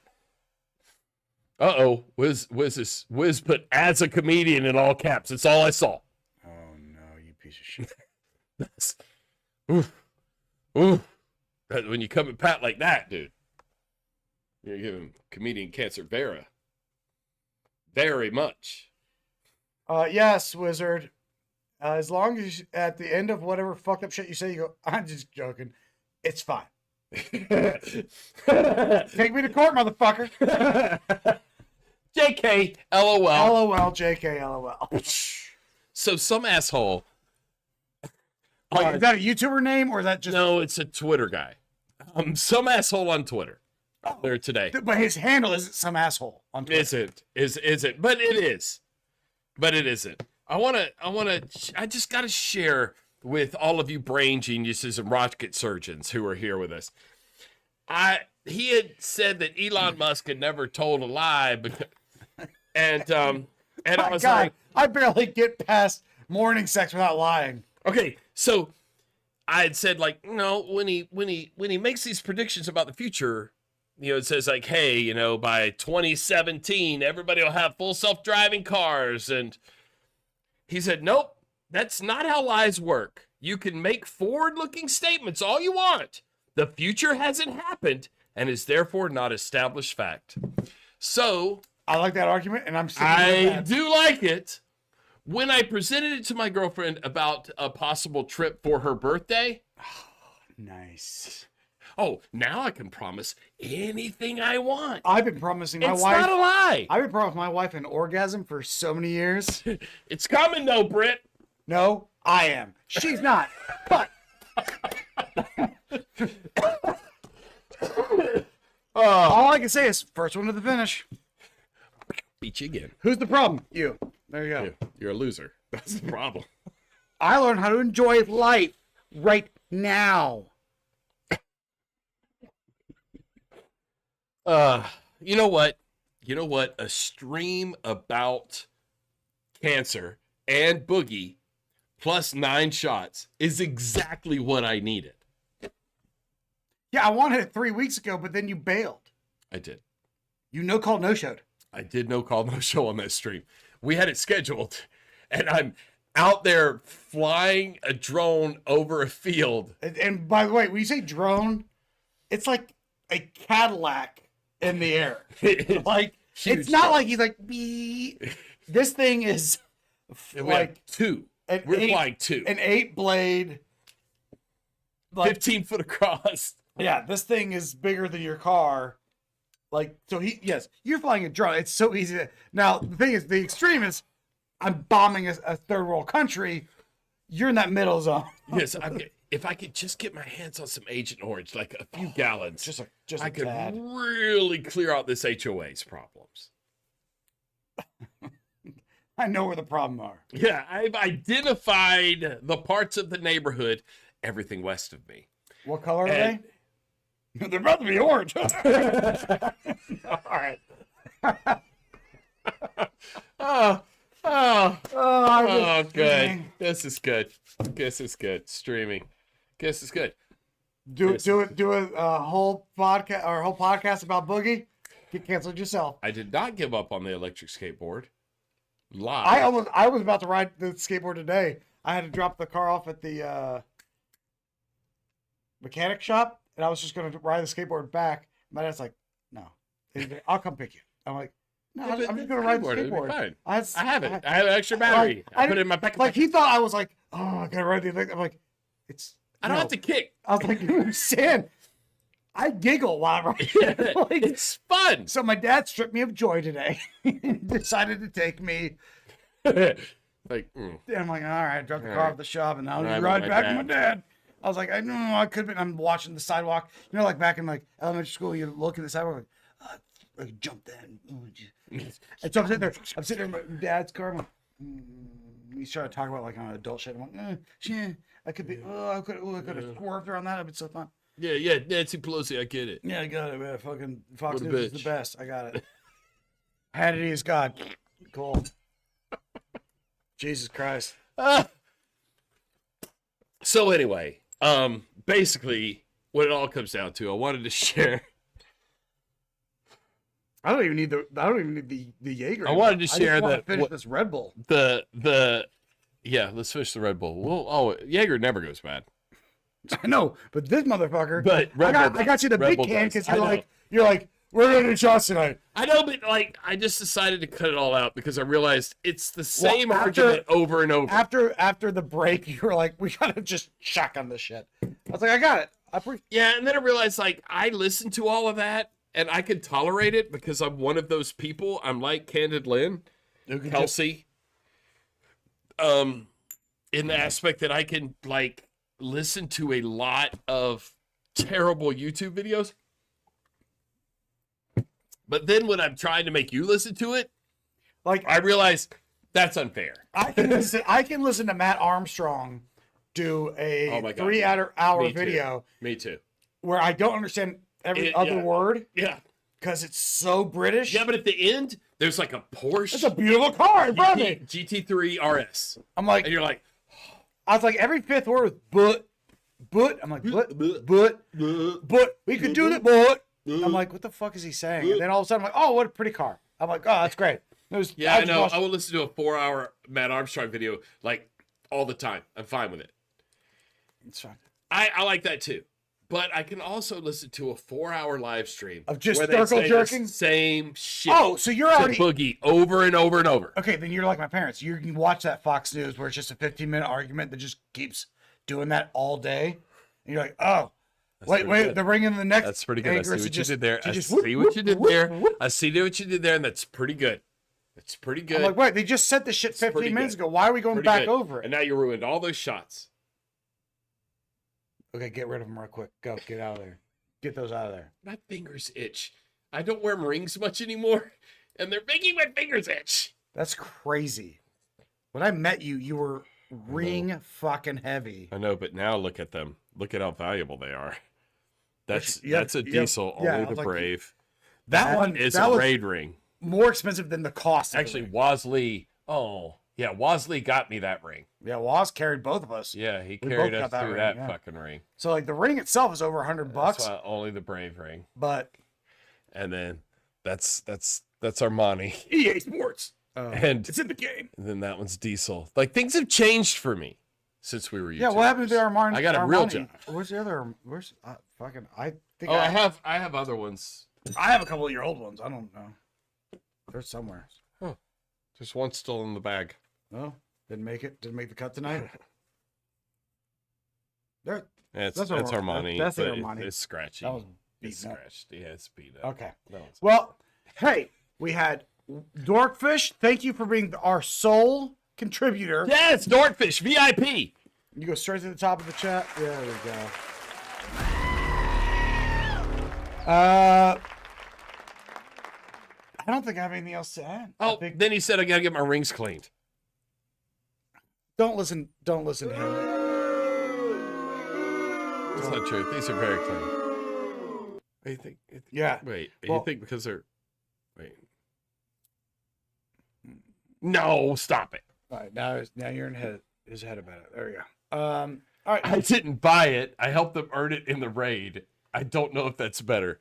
Uh-oh. Wiz put as a comedian in all caps. That's all I saw. Oh no, you piece of shit. That's oof. When you come at Pat like that, dude, you're giving comedian cancer Vera. Very much. Yes, Wizard. As long as at the end of whatever fucked up shit you say, you go, I'm just joking. It's fine. Take me to court, motherfucker. JK, LOL. LOL, JK, LOL. So some asshole. Is that a YouTuber name or is that just... No, it's a Twitter guy. Some asshole on Twitter. There today. But his handle isn't some asshole on Twitter. Isn't. But it is. But it isn't. I just got to share with all of you brain geniuses and rocket surgeons who are here with us. He had said that Elon Musk had never told a lie, and I was like, I barely get past morning sex without lying. Okay, so I had said, like, no, when he makes these predictions about the future, you know, it says like, hey, you know, by 2017 everybody will have full self-driving cars, and he said, nope, that's not how lies work. You can make forward-looking statements all you want. The future hasn't happened and is therefore not established fact. So I like that argument, and I'm sticking with that. I do like it. When I presented it to my girlfriend about a possible trip for her birthday, nice. Oh, now I can promise anything I want. I've been promising my wife. It's not a lie. I've been promising my wife an orgasm for so many years. It's coming though, Britt. No, I am. She's not. But all I can say is first one to the finish. Beat you again. Who's the problem? You. There you go. You're a loser. That's the problem. I learned how to enjoy life right now. You know what? You know what? A stream about cancer and Boogie plus 9 shots is exactly what I needed. Yeah, I wanted it 3 weeks ago, but then you bailed. I did. You no-showed. I did no show on that stream. We had it scheduled, and I'm out there flying a drone over a field. And by the way, when you say drone, it's like a Cadillac in the air. Like huge. It's not like he's like, bee. This thing is like 2. We're flying 2. An 8-blade. Like, 15 foot across. Yeah, this thing is bigger than your car. Like, so yes, you're flying a drone. It's so easy to, now the thing is, the extreme is I'm bombing a third world country. You're in that middle zone. Yes, if I could just get my hands on some Agent Orange, like a few gallons, just I could really clear out this HOA's problems. I know where the problems are. Yeah, I've identified the parts of the neighborhood, everything west of me. What color are they? They're about to be orange. All right. Oh, good. This is good. This is good. Streaming. This is good. Do a whole podcast about Boogie. Get canceled yourself. I did not give up on the electric skateboard. Live. I was about to ride the skateboard today. I had to drop the car off at the mechanic shop. And I was just going to ride the skateboard back. My dad's like, no, I'll come pick you. I'm like, no, I'm just going to ride the skateboard. Fine. I have it. I have an extra battery. I put it in my back. Like, he thought I was like, oh, I got to ride the electric. I'm like, I don't have to kick. I was like, you understand? I giggle while I ride. Like, it's fun. So my dad stripped me of joy today. He decided to take me. And I'm like, all right, drop the car off the shop, and now you ride back with my dad. I was like, I know I could have been. I'm watching the sidewalk. You know, like back in like elementary school, you look at the sidewalk, like jump then. And so I'm sitting there in my dad's car. I'm like, he's trying to talk about like on adult shit. I'm like, I could be. I could have swerved around that. It'd been so fun. Yeah, Nancy Pelosi, I get it. Yeah, I got it, man. Fucking Fox News is the best. I got it. Hannity is God. Cool. Jesus Christ. So anyway. Basically, what it all comes down to, I wanted to share. I don't even need the Jaeger. I wanted to share finish this Red Bull. Yeah, let's finish the Red Bull. Well, Jaeger never goes bad. I know, but this motherfucker. But I got you the big can because you're like we're gonna do shots tonight. I know, but like I just decided to cut it all out because I realized it's the same argument over and over. After the break, you were like, we gotta just shotgun this shit. I was like, I got it. Yeah, and then I realized like I listened to all of that and I could tolerate it because I'm one of those people. I'm like Candid Lynn, Kelsey, in the aspect that I can like listen to a lot of terrible YouTube videos. But then when I'm trying to make you listen to it, like I realize that's unfair. I can listen to Matt Armstrong do a Oh my God. 3 hour Me too. video Me too. where I don't understand every other word. Yeah. Because it's so British. Yeah, but at the end, there's like a Porsche. It's a beautiful car in front of me. GT3 RS. I'm like, and you're like, I was like, every fifth word was but. I'm like, but. We could do that, but. I'm like, what the fuck is he saying? And then all of a sudden, I'm like, oh, what a pretty car. I'm like, oh, that's great. Yeah, I know. I will listen to a 4-hour Matt Armstrong video like all the time. I'm fine with it. It's fine. I like that too. But I can also listen to a 4-hour live stream of just where they circle say jerking? the same shit. Oh, so you're already Boogie over and over and over. Okay, then you're like my parents. You can watch that Fox News where it's just a 15-minute argument that just keeps doing that all day. And you're like, oh, wait, good. they're bringing the next. That's pretty good. I see what you did there. I just see what you did there. I see what you did there, and that's pretty good. It's pretty good. I'm like, wait, they just said this shit 15 minutes ago. Why are we going Pretty back good. over it? And now you ruined all those shots. Okay, get rid of them real quick. Go, get out of there. Get those out of there. My fingers itch. I don't wear rings much anymore, and they're making my fingers itch. That's crazy. When I met you, you were ring fucking heavy. I know, but now look at them. Look at how valuable they are. That's Yep, that's a yep, diesel. yeah, I Only was the like, brave. That one is that a was raid ring. More expensive than the cost. Actually, Wosley. Oh, yeah, Wosley got me that ring. Yeah, Woz carried both of us. Yeah, he We carried both us got that through ring, that yeah. fucking ring. So like the ring itself is over $100. That's why only the brave ring. But And then that's our money. EA Sports. And it's in the game. And then that one's diesel. Like things have changed for me since we were YouTubers. Yeah, what happened to the Armani? I got a real job. Where's the other? Where's fucking? I think. Oh, I have other ones. I have a couple of your old ones. I don't know. They're somewhere. Oh, just one still in the bag. No, didn't make it. Didn't make the cut tonight. There. That's that's Armani. That's the but Armani. It's scratchy. That was It's beaten up. scratched. Yeah, it's beat up. Okay. That one's- Well, hey, we had Dorkfish. Thank you for being our sole contributor. Yes, Dorkfish VIP. You go straight to the top of the chat. There we go. I don't think I have anything else to add. Oh, then he said I gotta get my rings cleaned. Don't listen to him. That's not true. These are very clean. What do you think? Yeah. Wait. Well- You think because they're wait. No, stop it. All right, now you're in his head about it. There you go. All right. I didn't buy it. I helped them earn it in the raid. I don't know if that's better.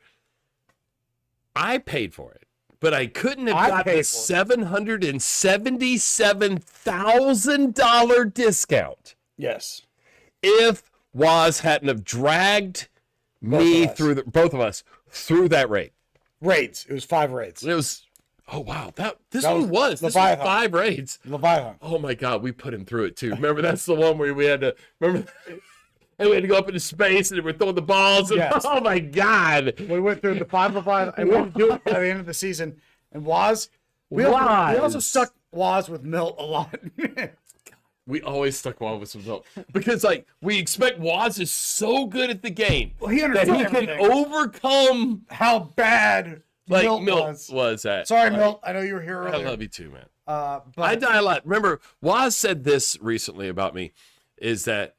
I paid for it, but I couldn't have got the $777,000 discount Yes. if Woz hadn't have dragged me through both of us through that raid. Raids. It was 5 raids. It was. Oh wow, this That one was this was Leviathan. 5 raids. Leviathan. Oh my god, we put him through it too. Remember that's the one where we had to remember, and we had to go up into space and we're throwing the balls. And, Yes. Oh my god, We went through the 5 Leviathan, and we had to do it by the end of the season. And Woz, we also stuck Woz with Milt a lot. we always stuck Woz with some help because like we expect Woz is so good at the game Well, he that understood he can everything. overcome How bad like Milt was at. Sorry, Milt. I know you were here I earlier. love you too, man. But I die a lot. Remember, Woz said this recently about me, is that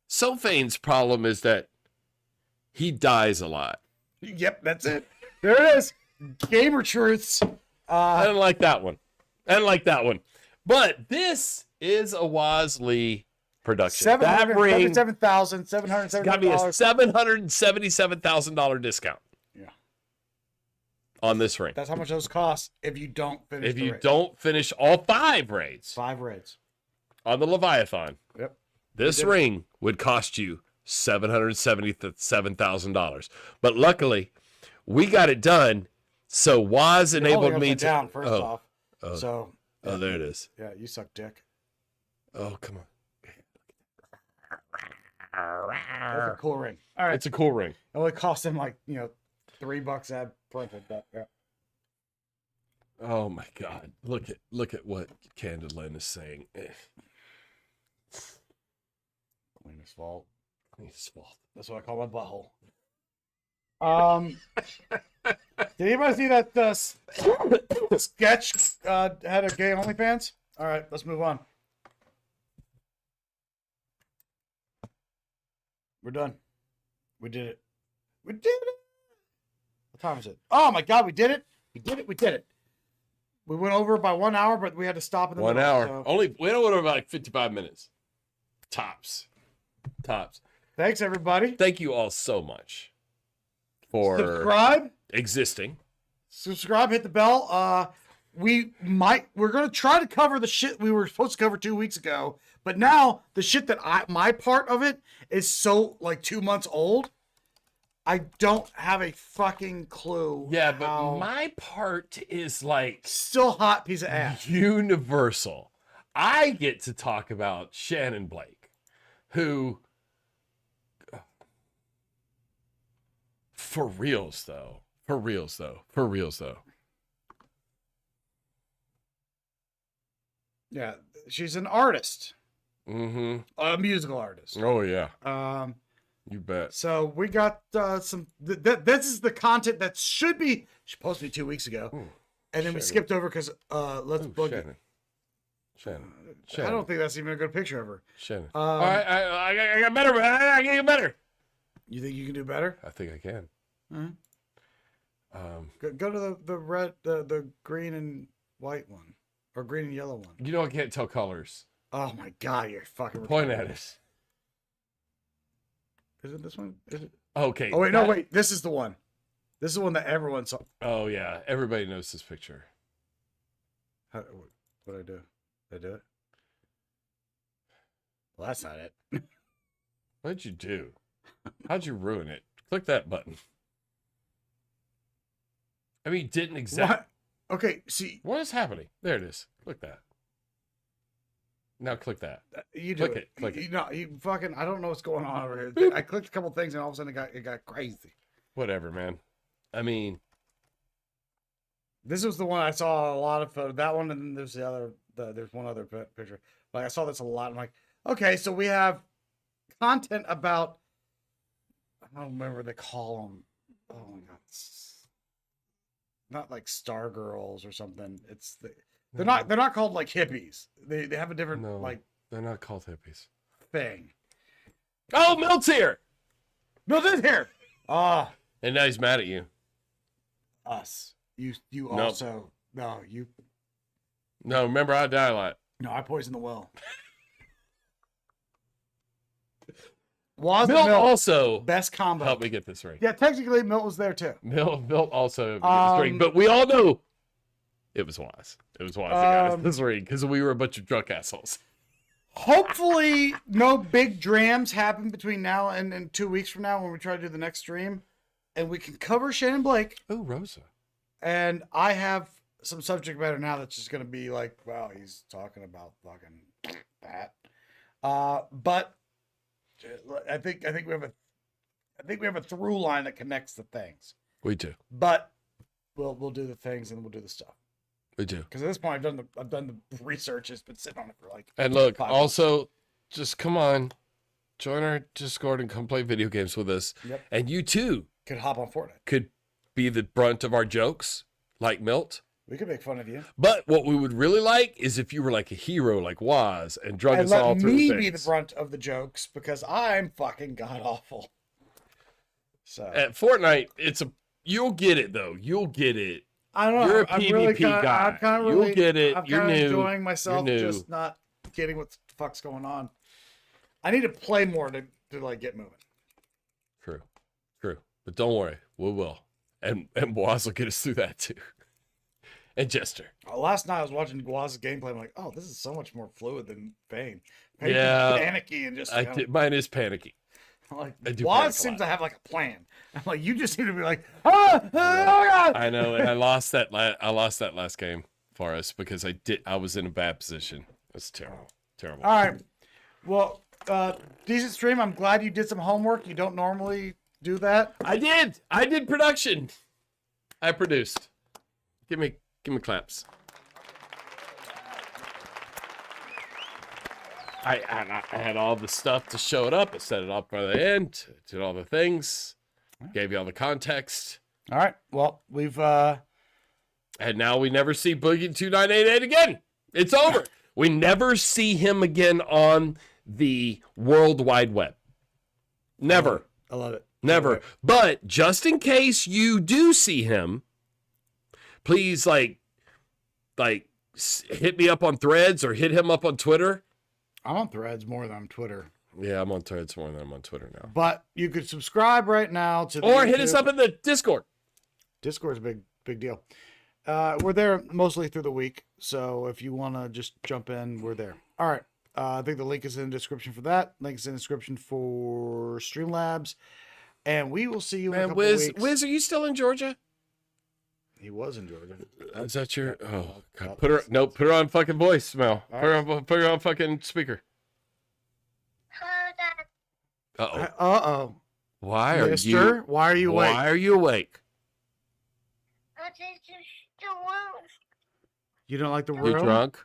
Fain's problem is that he dies a lot. Yep, that's it. There it is. Gamer truths. I didn't like that one. But this is a Wosley production. That ring got me a $777,777. $777,000 discount. Yeah. On this ring. That's how much those cost if you don't finish. If you don't finish all 5 raids 5 raids on the Leviathan, Yep. this ring would cost you $777,000. But luckily, we got it done. So Woz enabled me to. down first off. Oh. So. Oh, there it is. Yeah, you suck dick. Oh, come on. That's a cool ring. All right. It's a cool ring. It only cost him like $3 ad printed. But yeah. Oh my God! Look at what Candlin is saying. Clean's fault. Clean's fault. That's what I call my butthole. Did anybody see that sketch had a gay OnlyFans? All right, let's move on. We're done. We did it. We did it. What time is it? Oh my God, we did it. We did it. We did it. We went over by 1 hour, but we had to stop in the 1 middle, hour. so- Only we don't went over like 55 minutes. Tops. Thanks, everybody. Thank you all so much for existing. Subscribe, hit the bell. We're gonna try to cover the shit we were supposed to cover 2 weeks ago, but now the shit that my part of it is so like 2 months old. I don't have a fucking clue. Yeah, but my part is like still hot piece of ass. Universal. I get to talk about Shannon Blake, who, for reals though. Yeah, she's an artist. Mm-hmm. A musical artist. Oh yeah. You bet. So we got some. This is the content that should be supposed to be 2 weeks ago, and then we skipped over because let's Boogie. Shannon. I don't think that's even a good picture of her. Shannon. All right, I got better. I can get better. You think you can do better? I think I can. Go to the red, the green and white one, or green and yellow one. You know I can't tell colors. Oh my God, you're fucking. Point at it. Is it this one? Is it? Okay. Oh wait, no, wait. This is the one. This is the one that everyone saw. Oh yeah, everybody knows this picture. What did I do? Did I do it? Well, that's not it. What did you do? How'd you ruin it? Click that button. I mean, didn't exactly. Okay, see. What is happening? There it is. Click that. Now click that. You do click it. Click it. You fucking. I don't know what's going on over here. I clicked a couple things and all of a sudden it got crazy. Whatever, man. I mean, this was the one I saw a lot of photos. That one, and then there's the other. There's one other picture. Like I saw this a lot. I'm like, okay, so we have content about. I don't remember what they call them. Oh my God. Not like Star Girls or something. It's they're not called like hippies. They have a different like. They're not called hippies. Thing. Oh, Milt's here. Milt is here. And now he's mad at you. Us. You Nope. also no you. No, remember I die a lot. No, I poisoned the well. Milt also best combo. Help me get this right. Yeah, technically Milt was there too. Milt also got this ring, but we all know it was Waz. It was Waz that got us this ring because we were a bunch of drunk assholes. Hopefully, no big drams happen between now and 2 weeks from now when we try to do the next stream, and we can cover Shannon Blake. Oh, Rosa. And I have some subject matter now that's just going to be like, wow, he's talking about fucking that. But I think we have a through line that connects the things. We do. But we'll do the things and we'll do the stuff. We do. Because at this point I've done the research. It's been sitting on it for like. And look, 5 also, months. just come on, join our Discord and come play video games with us. Yep. And you too could hop on Fortnite. Could be the brunt of our jokes, like Milt. We could make fun of you. But what we would really like is if you were like a hero, like Waz, and drug us all through me things. be the brunt of the jokes because I'm fucking god awful. So at Fortnite, you'll get it though. You'll get it. I don't know. You're a I'm PvP really guy. I'm kind of really, You'll get it. I'm You're kind of new. enjoying myself, You're new. just not getting what the fuck's going on. I need to play more to like get moving. True. But don't worry, we will. And Waz will get us through that too. And Jester. Last night I was watching Guaz's gameplay. I'm like, oh, this is so much more fluid than Fain. Fain's Yeah. panicky and just. Mine is panicky. Like I do Waz panic a seems lot. to have like a plan. I'm like, you just seem to be like, oh God. I know, and I lost that last game for us because I was in a bad position. It's terrible. Terrible. All right. Well, decent stream. I'm glad you did some homework. You don't normally do that. I did production. I produced. Give me claps. I had all the stuff to show it up. I set it up by the end. Did all the things. Gave you all the context. All right. Well, we've and now we never see Boogie2988 again. It's over. We never see him again on the World Wide Web. Never. I love it. Never. But just in case you do see him, please like hit me up on Threads or hit him up on Twitter. I'm on Threads more than I'm Twitter. Yeah, I'm on Threads more than I'm on Twitter now. But you could subscribe right now to the or hit YouTube. us up in the Discord. Discord's a big deal. We're there mostly through the week, so if you want to just jump in, we're there. All right. I think the link is in the description for that. Link is in the description for Streamlabs. And we will see you in a couple weeks. Wiz, are you still in Georgia? He was in Georgia. Is that your... Oh, God. Put her on fucking voicemail. Put her on fucking speaker. Uh-oh. Why are Mister, you... why are you awake? Why are you awake? You don't like the room? You drunk?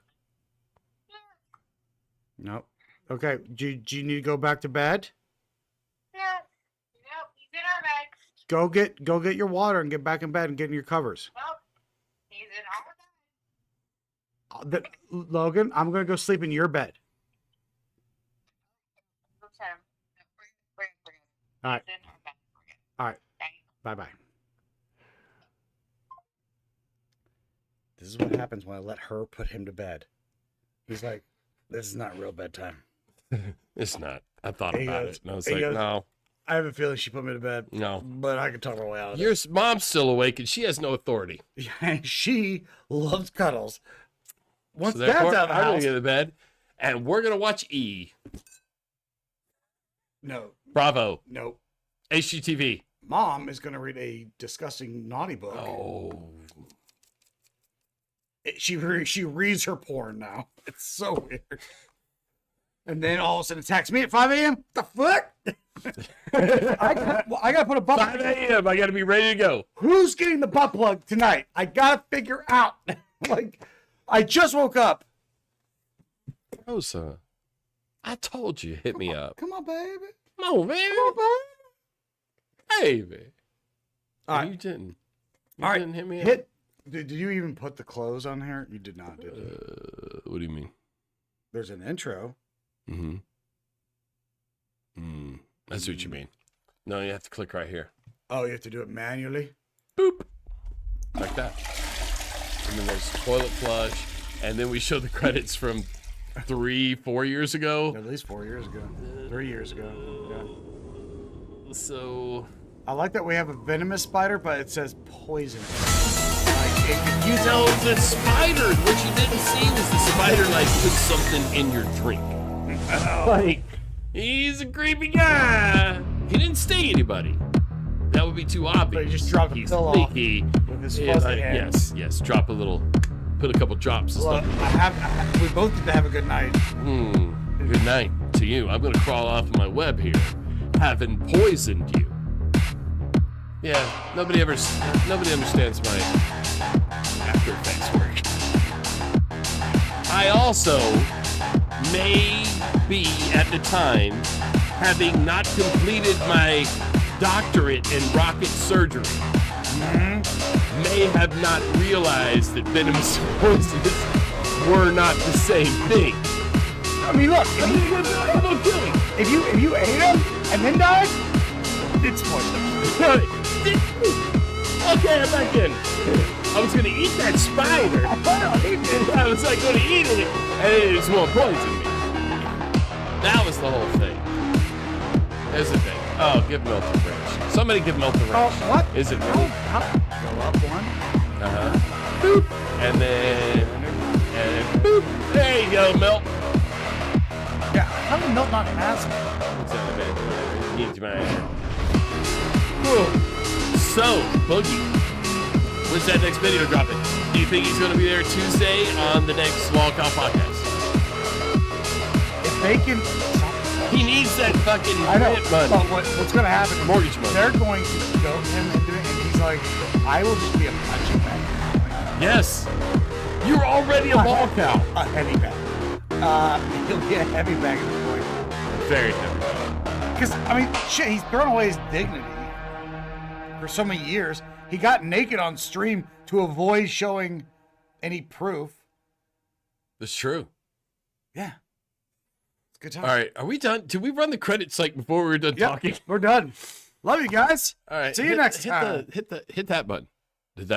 No. Okay. Do you need to go back to bed? No, he's in our bed. Go get your water and get back in bed and get in your covers. Well, he's in our bed. Logan, I'm gonna go sleep in your bed. All right. All right. Bye-bye. This is what happens when I let her put him to bed. He's like, this is not real bedtime. It's not. I thought about it. And I was he like, goes, no. I have a feeling she put me to bed. No. But I can talk her way out of Your mom's still awake and she has no authority. it. She loves cuddles. Once So Dad's therefore, out of the I'm going house. to get to bed and we're going to watch E. No. Bravo. Nope. HGTV. Mom is going to read a disgusting naughty book. Oh. She reads her porn now. It's so weird. And then all of a sudden attacks me at 5 a.m. The fuck? I gotta put a butt 5 a.m. I gotta be ready to go. Who's getting the butt plug tonight? I gotta figure out. Like, I just woke up. Rosa, I told you, hit me up. Come on, baby. Come on, baby. Come on, baby. Baby. All right. You didn't. All right. Didn't hit me up. Hit. Did you even put the clothes on here? You did not, did you? What do you mean? There's an intro. Mm-hmm. That's what you mean. No, you have to click right here. Oh, you have to do it manually? Boop. Like that. And then there's toilet flush. And then we show the credits from 3-4 years ago. At least 4 years ago. 3 years ago. Yeah. So... I like that we have a venomous spider, but it says poisonous. Like, you know, the spider, what you didn't see was the spider, like, put something in your drink. Like, he's a creepy guy. He didn't sting anybody. That would be too obvious. But he just dropped a pill off with his fuzzy hand. Yes. Drop a little, put a couple drops of Look, stuff. we both need to have a good night. Good night to you. I'm going to crawl off my web here, having poisoned you. Yeah, nobody understands my After Effects work. I also may be, at the time, having not completed my doctorate in rocket surgery, may have not realized that venomous and poisonous were not the same thing. I mean, look, if you ate him and then died, it's poison. Okay, I'm back in. I was gonna eat that spider. I was like gonna eat it, and it was more poison me. That was the whole thing. There's the thing. Oh, give Melt a wrench. Somebody give Melt a wrench. Oh, what? Is it? Go up one. Boop. And then boop. There you go, Melt. Yeah, how did Melt not ask me? What's that, man? Need my So, Boogie, when's that next video dropping? Do you think he's going to be there Tuesday on the next Wall Call podcast? If they can... He needs that fucking rent money. But what's going to happen? Mortgage money. They're going to go him and do it, and he's like, I will just be a punching bag. Yes. You're already a ball cow. A heavy bag. He'll be a heavy bag at this point. Very heavy. Because, I mean, shit, he's thrown away his dignity for so many years. He got naked on stream to avoid showing any proof. That's true. Yeah. Good time. All right, are we done? Did we run the credits like before we were done talking? We're done. Love you guys. All right. See you next hit time. Hit that button. Did that